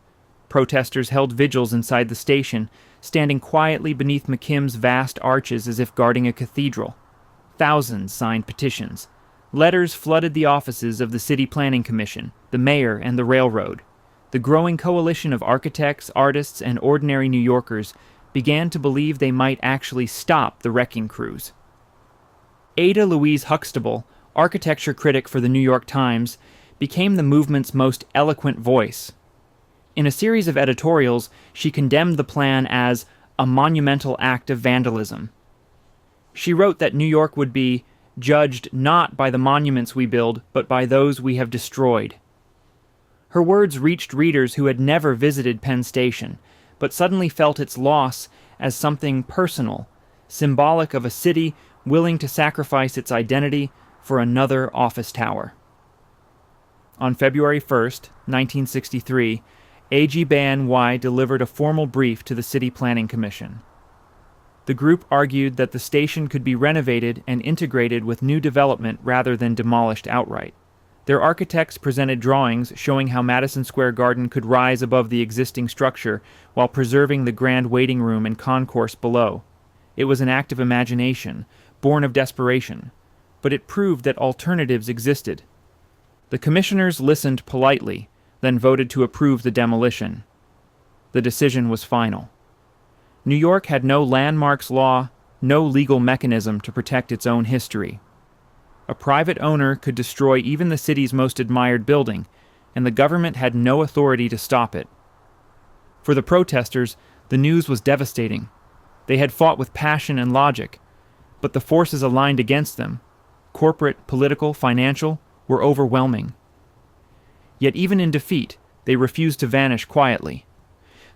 Protesters held vigils inside the station, standing quietly beneath McKim's vast arches as if guarding a cathedral. Thousands signed petitions. Letters flooded the offices of the City Planning Commission, the mayor, and the railroad. The growing coalition of architects, artists, and ordinary New Yorkers began to believe they might actually stop the wrecking crews. Ada Louise Huxtable, architecture critic for the New York Times, became the movement's most eloquent voice. In a series of editorials, she condemned the plan as a monumental act of vandalism. She wrote that New York would be judged not by the monuments we build, but by those we have destroyed. Her words reached readers who had never visited Penn Station, but suddenly felt its loss as something personal, symbolic of a city willing to sacrifice its identity for another office tower. On February 1st, 1963, AGBANY delivered a formal brief to the City Planning Commission. The group argued that the station could be renovated and integrated with new development rather than demolished outright. Their architects presented drawings showing how Madison Square Garden could rise above the existing structure while preserving the grand waiting room and concourse below. It was an act of imagination, born of desperation, but it proved that alternatives existed. The commissioners listened politely, then voted to approve the demolition. The decision was final. New York had no landmarks law, no legal mechanism to protect its own history. A private owner could destroy even the city's most admired building, and the government had no authority to stop it. For the protesters, the news was devastating. They had fought with passion and logic, but the forces aligned against them, corporate, political, financial, were overwhelming. Yet even in defeat, they refused to vanish quietly.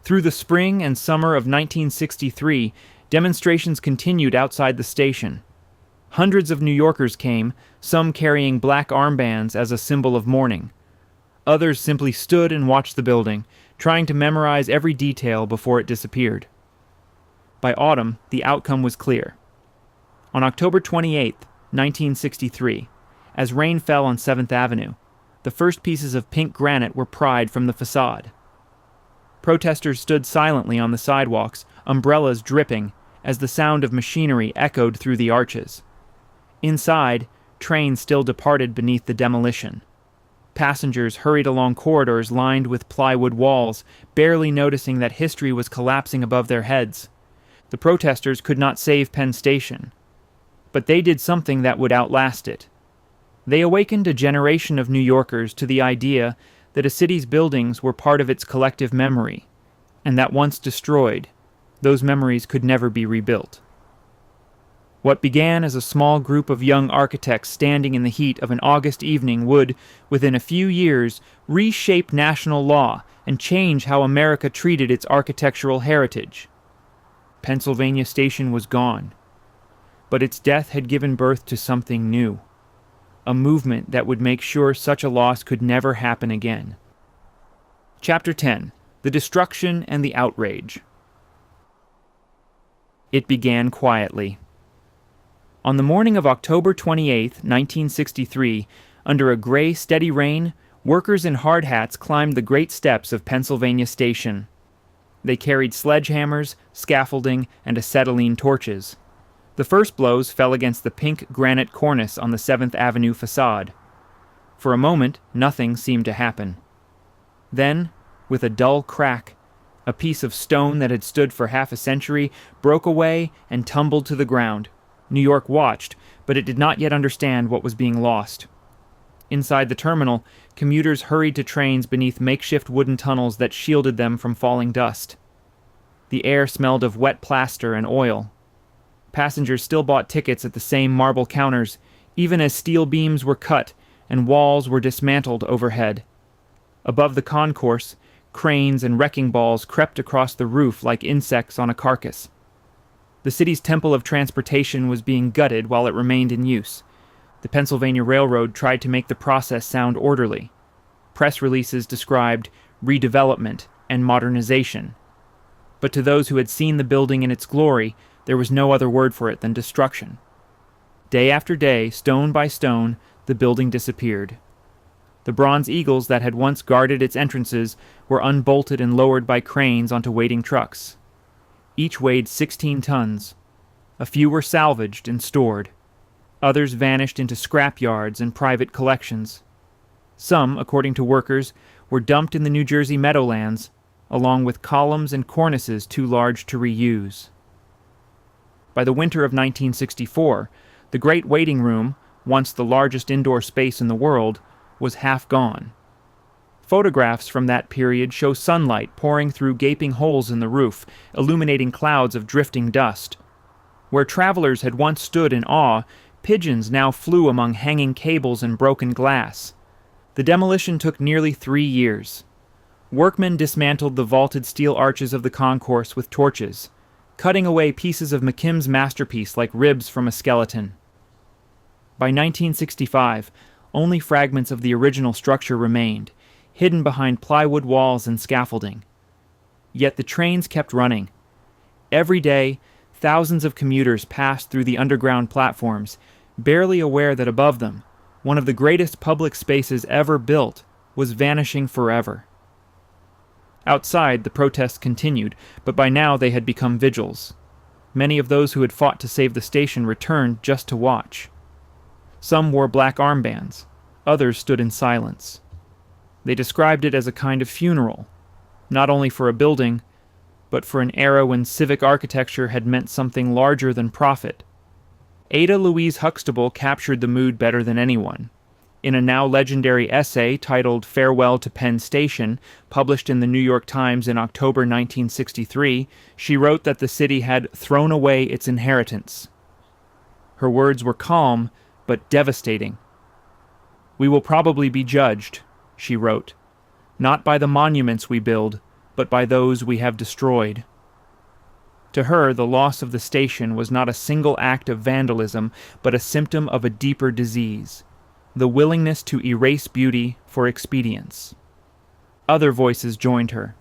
Through the spring and summer of 1963, demonstrations continued outside the station. Hundreds of New Yorkers came, some carrying black armbands as a symbol of mourning. Others simply stood and watched the building, trying to memorize every detail before it disappeared. By autumn, the outcome was clear. On October 28, 1963, as rain fell on 7th Avenue, the first pieces of pink granite were pried from the facade. Protesters stood silently on the sidewalks, umbrellas dripping, as the sound of machinery echoed through the arches. Inside, trains still departed beneath the demolition. Passengers hurried along corridors lined with plywood walls, barely noticing that history was collapsing above their heads. The protesters could not save Penn Station, but they did something that would outlast it. They awakened a generation of New Yorkers to the idea that a city's buildings were part of its collective memory, and that once destroyed, those memories could never be rebuilt. What began as a small group of young architects standing in the heat of an August evening would, within a few years, reshape national law and change how America treated its architectural heritage. Pennsylvania Station was gone, but its death had given birth to something new. A movement that would make sure such a loss could never happen again. Chapter 10. The Destruction and the Outrage. It began quietly. On the morning of October 28, 1963, under a gray, steady rain, workers in hard hats climbed the great steps of Pennsylvania Station. They carried sledgehammers, scaffolding, and acetylene torches. The first blows fell against the pink granite cornice on the 7th Avenue facade. For a moment, nothing seemed to happen. Then, with a dull crack, a piece of stone that had stood for half a century broke away and tumbled to the ground. New York watched, but it did not yet understand what was being lost. Inside the terminal, commuters hurried to trains beneath makeshift wooden tunnels that shielded them from falling dust. The air smelled of wet plaster and oil. Passengers still bought tickets at the same marble counters, even as steel beams were cut and walls were dismantled overhead. Above the concourse, cranes and wrecking balls crept across the roof like insects on a carcass. The city's temple of transportation was being gutted while it remained in use. The Pennsylvania Railroad tried to make the process sound orderly. Press releases described redevelopment and modernization. But to those who had seen the building in its glory, there was no other word for it than destruction. Day after day, stone by stone, the building disappeared. The bronze eagles that had once guarded its entrances were unbolted and lowered by cranes onto waiting trucks. Each weighed 16 tons. A few were salvaged and stored. Others vanished into scrap yards and private collections. Some, according to workers, were dumped in the New Jersey Meadowlands, along with columns and cornices too large to reuse. By the winter of 1964, the Great Waiting Room, once the largest indoor space in the world, was half gone. Photographs from that period show sunlight pouring through gaping holes in the roof, illuminating clouds of drifting dust. Where travelers had once stood in awe, pigeons now flew among hanging cables and broken glass. The demolition took nearly 3 years. Workmen dismantled the vaulted steel arches of the concourse with torches, cutting away pieces of McKim's masterpiece like ribs from a skeleton. By 1965, only fragments of the original structure remained, hidden behind plywood walls and scaffolding. Yet the trains kept running. Every day, thousands of commuters passed through the underground platforms, barely aware that above them, one of the greatest public spaces ever built was vanishing forever. Outside, the protests continued, but by now they had become vigils. Many of those who had fought to save the station returned just to watch. Some wore black armbands. Others stood in silence. They described it as a kind of funeral, not only for a building, but for an era when civic architecture had meant something larger than profit. Ada Louise Huxtable captured the mood better than anyone. In a now legendary essay titled Farewell to Penn Station, published in the New York Times in October 1963, she wrote that the city had thrown away its inheritance. Her words were calm, but devastating. "We will probably be judged," she wrote, "not by the monuments we build, but by those we have destroyed." To her, the loss of the station was not a single act of vandalism, but a symptom of a deeper disease, the willingness to erase beauty for expedience. Other voices joined her.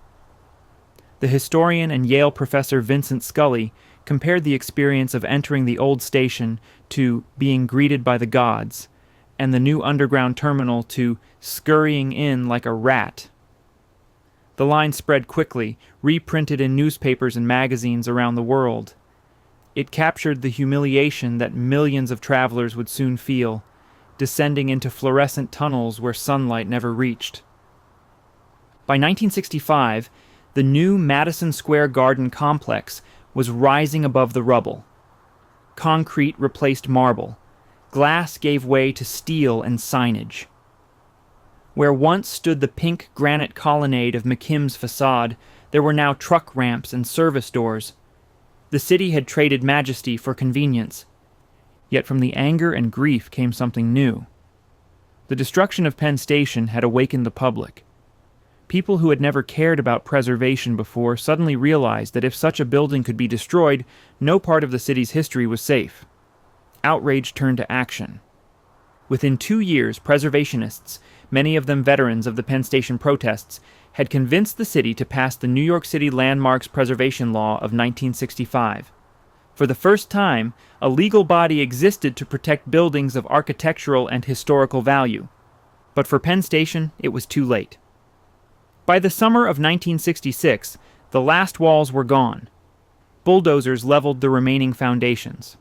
The historian and Yale professor Vincent Scully compared the experience of entering the old station to being greeted by the gods, and the new underground terminal to scurrying in like a rat. The line spread quickly, reprinted in newspapers and magazines around the world. It captured the humiliation that millions of travelers would soon feel, descending into fluorescent tunnels where sunlight never reached. By 1965, the new Madison Square Garden complex was rising above the rubble. Concrete replaced marble. Glass gave way to steel and signage. Where once stood the pink granite colonnade of McKim's facade, there were now truck ramps and service doors. The city had traded majesty for convenience. Yet from the anger and grief came something new. The destruction of Penn Station had awakened the public. People who had never cared about preservation before suddenly realized that if such a building could be destroyed, no part of the city's history was safe. Outrage turned to action. Within 2 years, preservationists, many of them veterans of the Penn Station protests, had convinced the city to pass the New York City Landmarks Preservation Law of 1965. For the first time, a legal body existed to protect buildings of architectural and historical value. But for Penn Station, it was too late. By the summer of 1966, the last walls were gone. Bulldozers leveled the remaining foundations.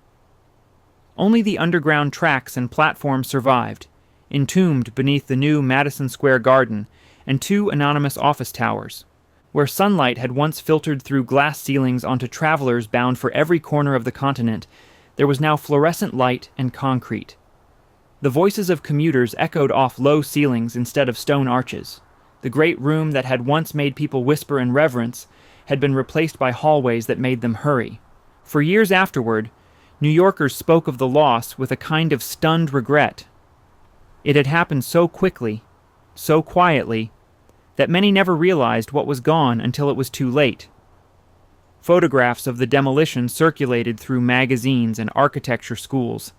Only the underground tracks and platforms survived, entombed beneath the new Madison Square Garden and 2 anonymous office towers. Where sunlight had once filtered through glass ceilings onto travelers bound for every corner of the continent, there was now fluorescent light and concrete. The voices of commuters echoed off low ceilings instead of stone arches. The great room that had once made people whisper in reverence had been replaced by hallways that made them hurry. For years afterward, New Yorkers spoke of the loss with a kind of stunned regret. It had happened so quickly, so quietly, that many never realized what was gone until it was too late. Photographs of the demolition circulated through magazines and architecture schools,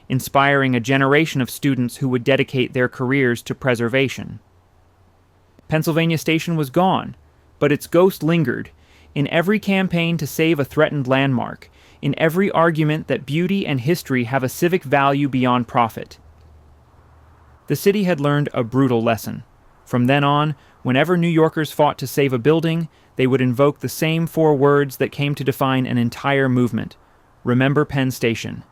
inspiring a generation of students who would dedicate their careers to preservation. Pennsylvania Station was gone, but its ghost lingered in every campaign to save a threatened landmark, in every argument that beauty and history have a civic value beyond profit. The city had learned a brutal lesson. From then on, whenever New Yorkers fought to save a building, they would invoke the same 4 words that came to define an entire movement. Remember Penn Station.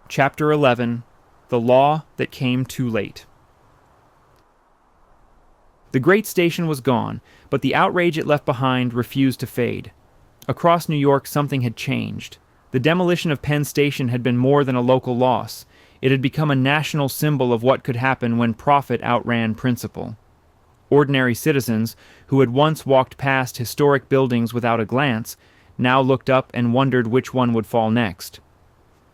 Chapter 11: The Law That Came Too Late. The great station was gone, but the outrage it left behind refused to fade. Across New York, something had changed. The demolition of Penn Station had been more than a local loss. It had become a national symbol of what could happen when profit outran principle. Ordinary citizens, who had once walked past historic buildings without a glance, now looked up and wondered which one would fall next.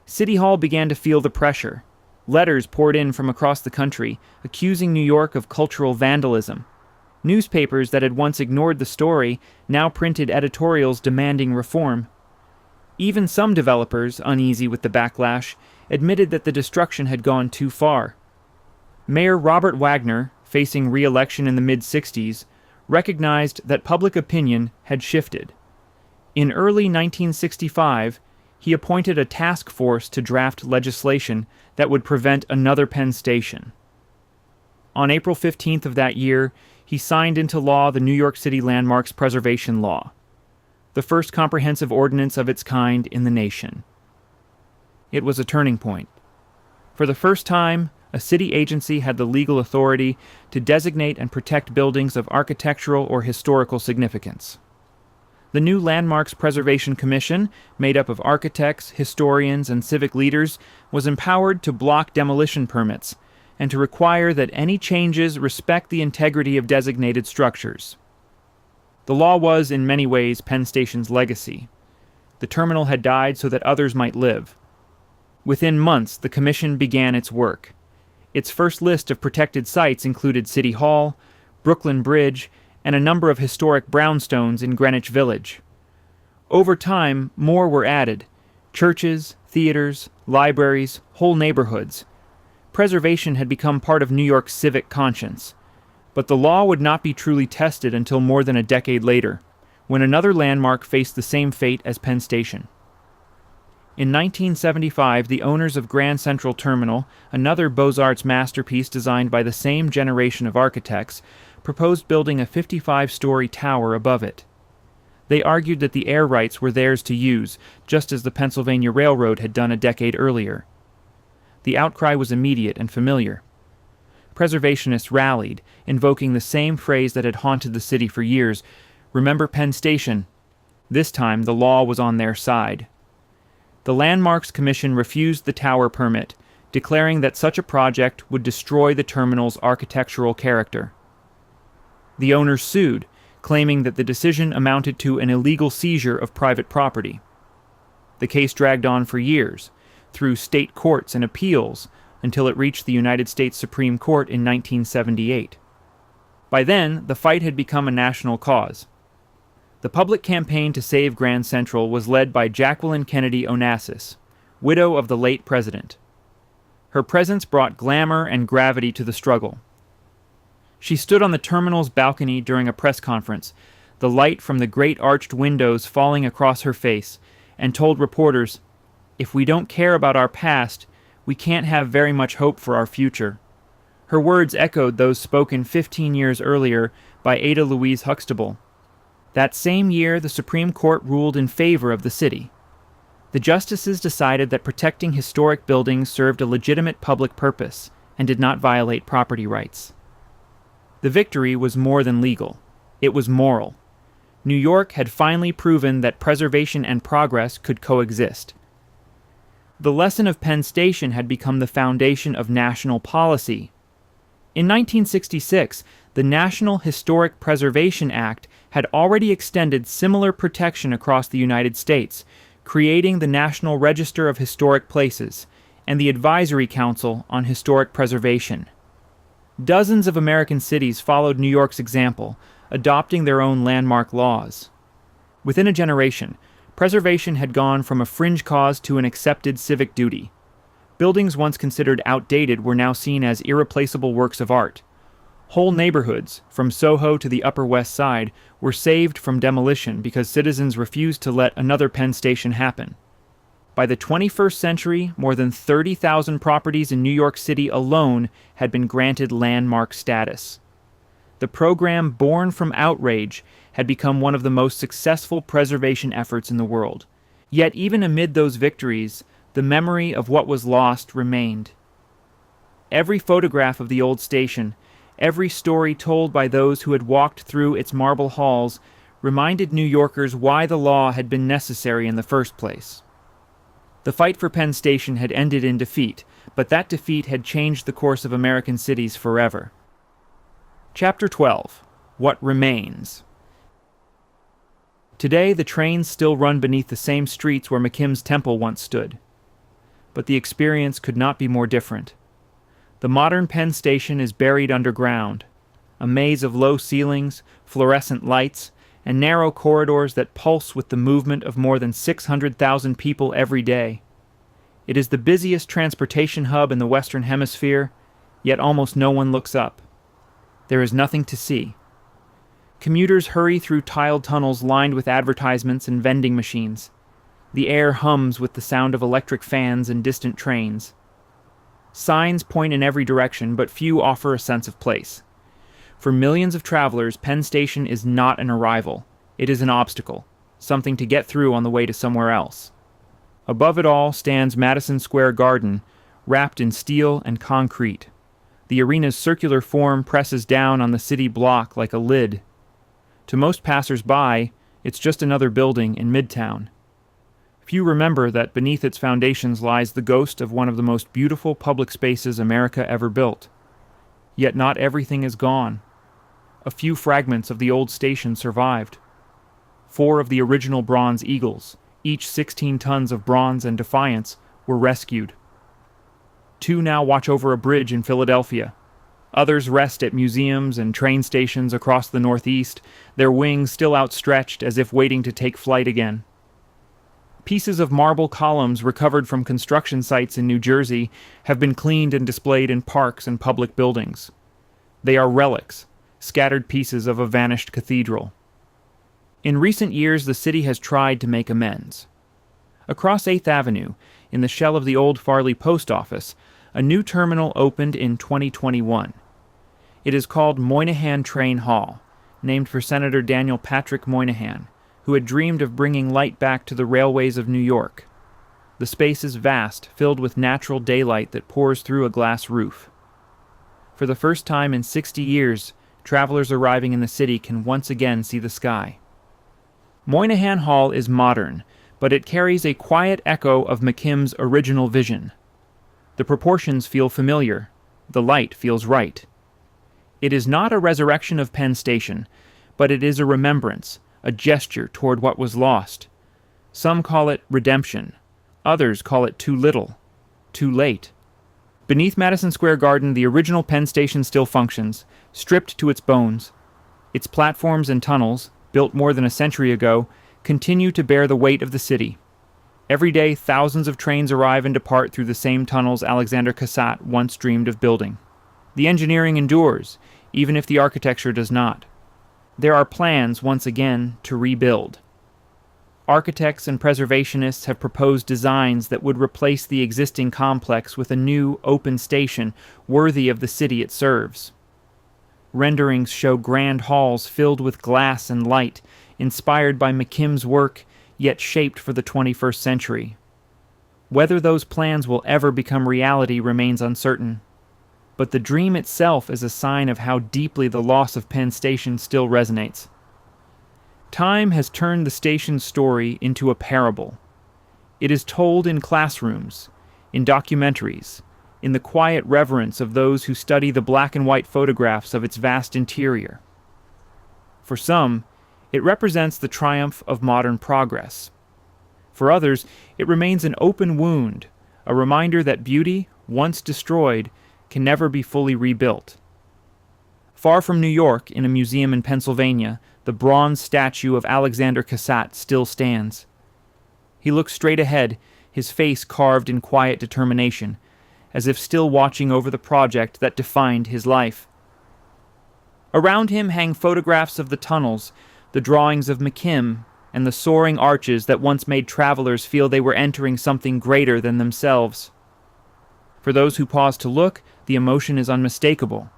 City Hall began to feel the pressure. Letters poured in from across the country, accusing New York of cultural vandalism. Newspapers that had once ignored the story now printed editorials demanding reform. Even some developers, uneasy with the backlash, admitted that the destruction had gone too far. Mayor Robert Wagner, facing re-election in the mid-60s, recognized that public opinion had shifted. In early 1965, he appointed a task force to draft legislation that would prevent another Penn Station. On April 15th of that year, he signed into law the New York City Landmarks Preservation Law, the first comprehensive ordinance of its kind in the nation. It was a turning point. For the first time, a city agency had the legal authority to designate and protect buildings of architectural or historical significance. The new Landmarks Preservation Commission, made up of architects, historians, and civic leaders, was empowered to block demolition permits and to require that any changes respect the integrity of designated structures. The law was, in many ways, Penn Station's legacy. The terminal had died so that others might live. Within months, the commission began its work. Its first list of protected sites included City Hall, Brooklyn Bridge, and a number of historic brownstones in Greenwich Village. Over time, more were added: churches, theaters, libraries, whole neighborhoods. Preservation had become part of New York's civic conscience. But the law would not be truly tested until more than a decade later, when another landmark faced the same fate as Penn Station. In 1975, the owners of Grand Central Terminal, another Beaux-Arts masterpiece designed by the same generation of architects, proposed building a 55-story tower above it. They argued that the air rights were theirs to use, just as the Pennsylvania Railroad had done a decade earlier. The outcry was immediate and familiar. Preservationists rallied, invoking the same phrase that had haunted the city for years: "Remember Penn Station." This time, the law was on their side. The Landmarks Commission refused the tower permit, declaring that such a project would destroy the terminal's architectural character. The owners sued, claiming that the decision amounted to an illegal seizure of private property. The case dragged on for years, through state courts and appeals, until it reached the United States Supreme Court in 1978. By then, the fight had become a national cause. The public campaign to save Grand Central was led by Jacqueline Kennedy Onassis, widow of the late president. Her presence brought glamour and gravity to the struggle. She stood on the terminal's balcony during a press conference, the light from the great arched windows falling across her face, and told reporters, "If we don't care about our past, we can't have very much hope for our future." Her words echoed those spoken 15 years earlier by Ada Louise Huxtable. That same year, the Supreme Court ruled in favor of the city. The justices decided that protecting historic buildings served a legitimate public purpose and did not violate property rights. The victory was more than legal. It was moral. New York had finally proven that preservation and progress could coexist. The lesson of Penn Station had become the foundation of national policy. In 1966, the National Historic Preservation Act had already extended similar protection across the United States, creating the National Register of Historic Places and the Advisory Council on Historic Preservation. Dozens of American cities followed New York's example, adopting their own landmark laws. Within a generation, preservation had gone from a fringe cause to an accepted civic duty. Buildings once considered outdated were now seen as irreplaceable works of art. Whole neighborhoods, from Soho to the Upper West Side, were saved from demolition because citizens refused to let another Penn Station happen. By the 21st century, more than 30,000 properties in New York City alone had been granted landmark status. The program, born from outrage, had become one of the most successful preservation efforts in the world. Yet even amid those victories, the memory of what was lost remained. Every photograph of the old station, every story told by those who had walked through its marble halls, reminded New Yorkers why the law had been necessary in the first place. The fight for Penn Station had ended in defeat, but that defeat had changed the course of American cities forever. Chapter 12. What Remains. Today, the trains still run beneath the same streets where McKim's Temple once stood. But the experience could not be more different. The modern Penn Station is buried underground, a maze of low ceilings, fluorescent lights, and narrow corridors that pulse with the movement of more than 600,000 people every day. It is the busiest transportation hub in the Western Hemisphere, yet almost no one looks up. There is nothing to see. Commuters hurry through tiled tunnels lined with advertisements and vending machines. The air hums with the sound of electric fans and distant trains. Signs point in every direction, but few offer a sense of place. For millions of travelers, Penn Station is not an arrival. It is an obstacle, something to get through on the way to somewhere else. Above it all stands Madison Square Garden, wrapped in steel and concrete. The arena's circular form presses down on the city block like a lid. To most passers-by, It's just another building in Midtown. Few remember that beneath its foundations lies the ghost of one of the most beautiful public spaces America ever built. Yet not everything is gone. A few fragments of the old station survived. 4 of the original bronze eagles, each 16 tons of bronze and defiance, were rescued. 2 now watch over a bridge in Philadelphia. Others rest at museums and train stations across the Northeast, their wings still outstretched as if waiting to take flight again. Pieces of marble columns recovered from construction sites in New Jersey have been cleaned and displayed in parks and public buildings. They are relics, scattered pieces of a vanished cathedral. In recent years, the city has tried to make amends. Across 8th Avenue, in the shell of the old Farley Post Office, a new terminal opened in 2021. It is called Moynihan Train Hall, named for Senator Daniel Patrick Moynihan, who had dreamed of bringing light back to the railways of New York. The space is vast, filled with natural daylight that pours through a glass roof. For the first time in 60 years, travelers arriving in the city can once again see the sky. Moynihan Hall is modern, but it carries a quiet echo of McKim's original vision. The proportions feel familiar. The light feels right. It is not a resurrection of Penn Station, but it is a remembrance, a gesture toward what was lost. Some call it redemption. Others call it too little, too late. Beneath Madison Square Garden, the original Penn Station still functions, stripped to its bones. Its platforms and tunnels, built more than a century ago, continue to bear the weight of the city. Every day, thousands of trains arrive and depart through the same tunnels Alexander Cassatt once dreamed of building. The engineering endures, even if the architecture does not. There are plans, once again, to rebuild. Architects and preservationists have proposed designs that would replace the existing complex with a new, open station worthy of the city it serves. Renderings show grand halls filled with glass and light, inspired by McKim's work, yet shaped for the 21st century. Whether those plans will ever become reality remains uncertain. But the dream itself is a sign of how deeply the loss of Penn Station still resonates. Time has turned the station's story into a parable. It is told in classrooms, in documentaries, in the quiet reverence of those who study the black and white photographs of its vast interior. For some, it represents the triumph of modern progress. For others, it remains an open wound, a reminder that beauty, once destroyed, can never be fully rebuilt. Far from New York, in a museum in Pennsylvania, the bronze statue of Alexander Cassatt still stands. He looks straight ahead, his face carved in quiet determination, as if still watching over the project that defined his life. Around him hang photographs of the tunnels, the drawings of McKim, and the soaring arches that once made travelers feel they were entering something greater than themselves. For those who pause to look, the emotion is unmistakable,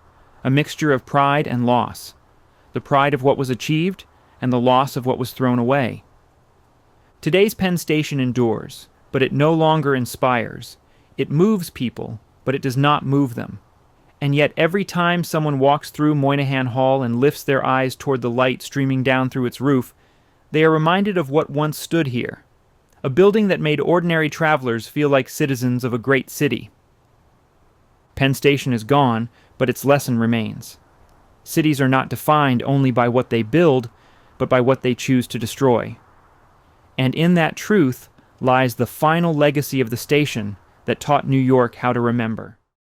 a mixture of pride and loss, the pride of what was achieved and the loss of what was thrown away. Today's Penn Station endures, but it no longer inspires. It moves people, but it does not move them. And yet every time someone walks through Moynihan Hall and lifts their eyes toward the light streaming down through its roof, they are reminded of what once stood here, a building that made ordinary travelers feel like citizens of a great city. Penn Station is gone, but its lesson remains. Cities are not defined only by what they build, but by what they choose to destroy. And in that truth lies the final legacy of the station that taught New York how to remember.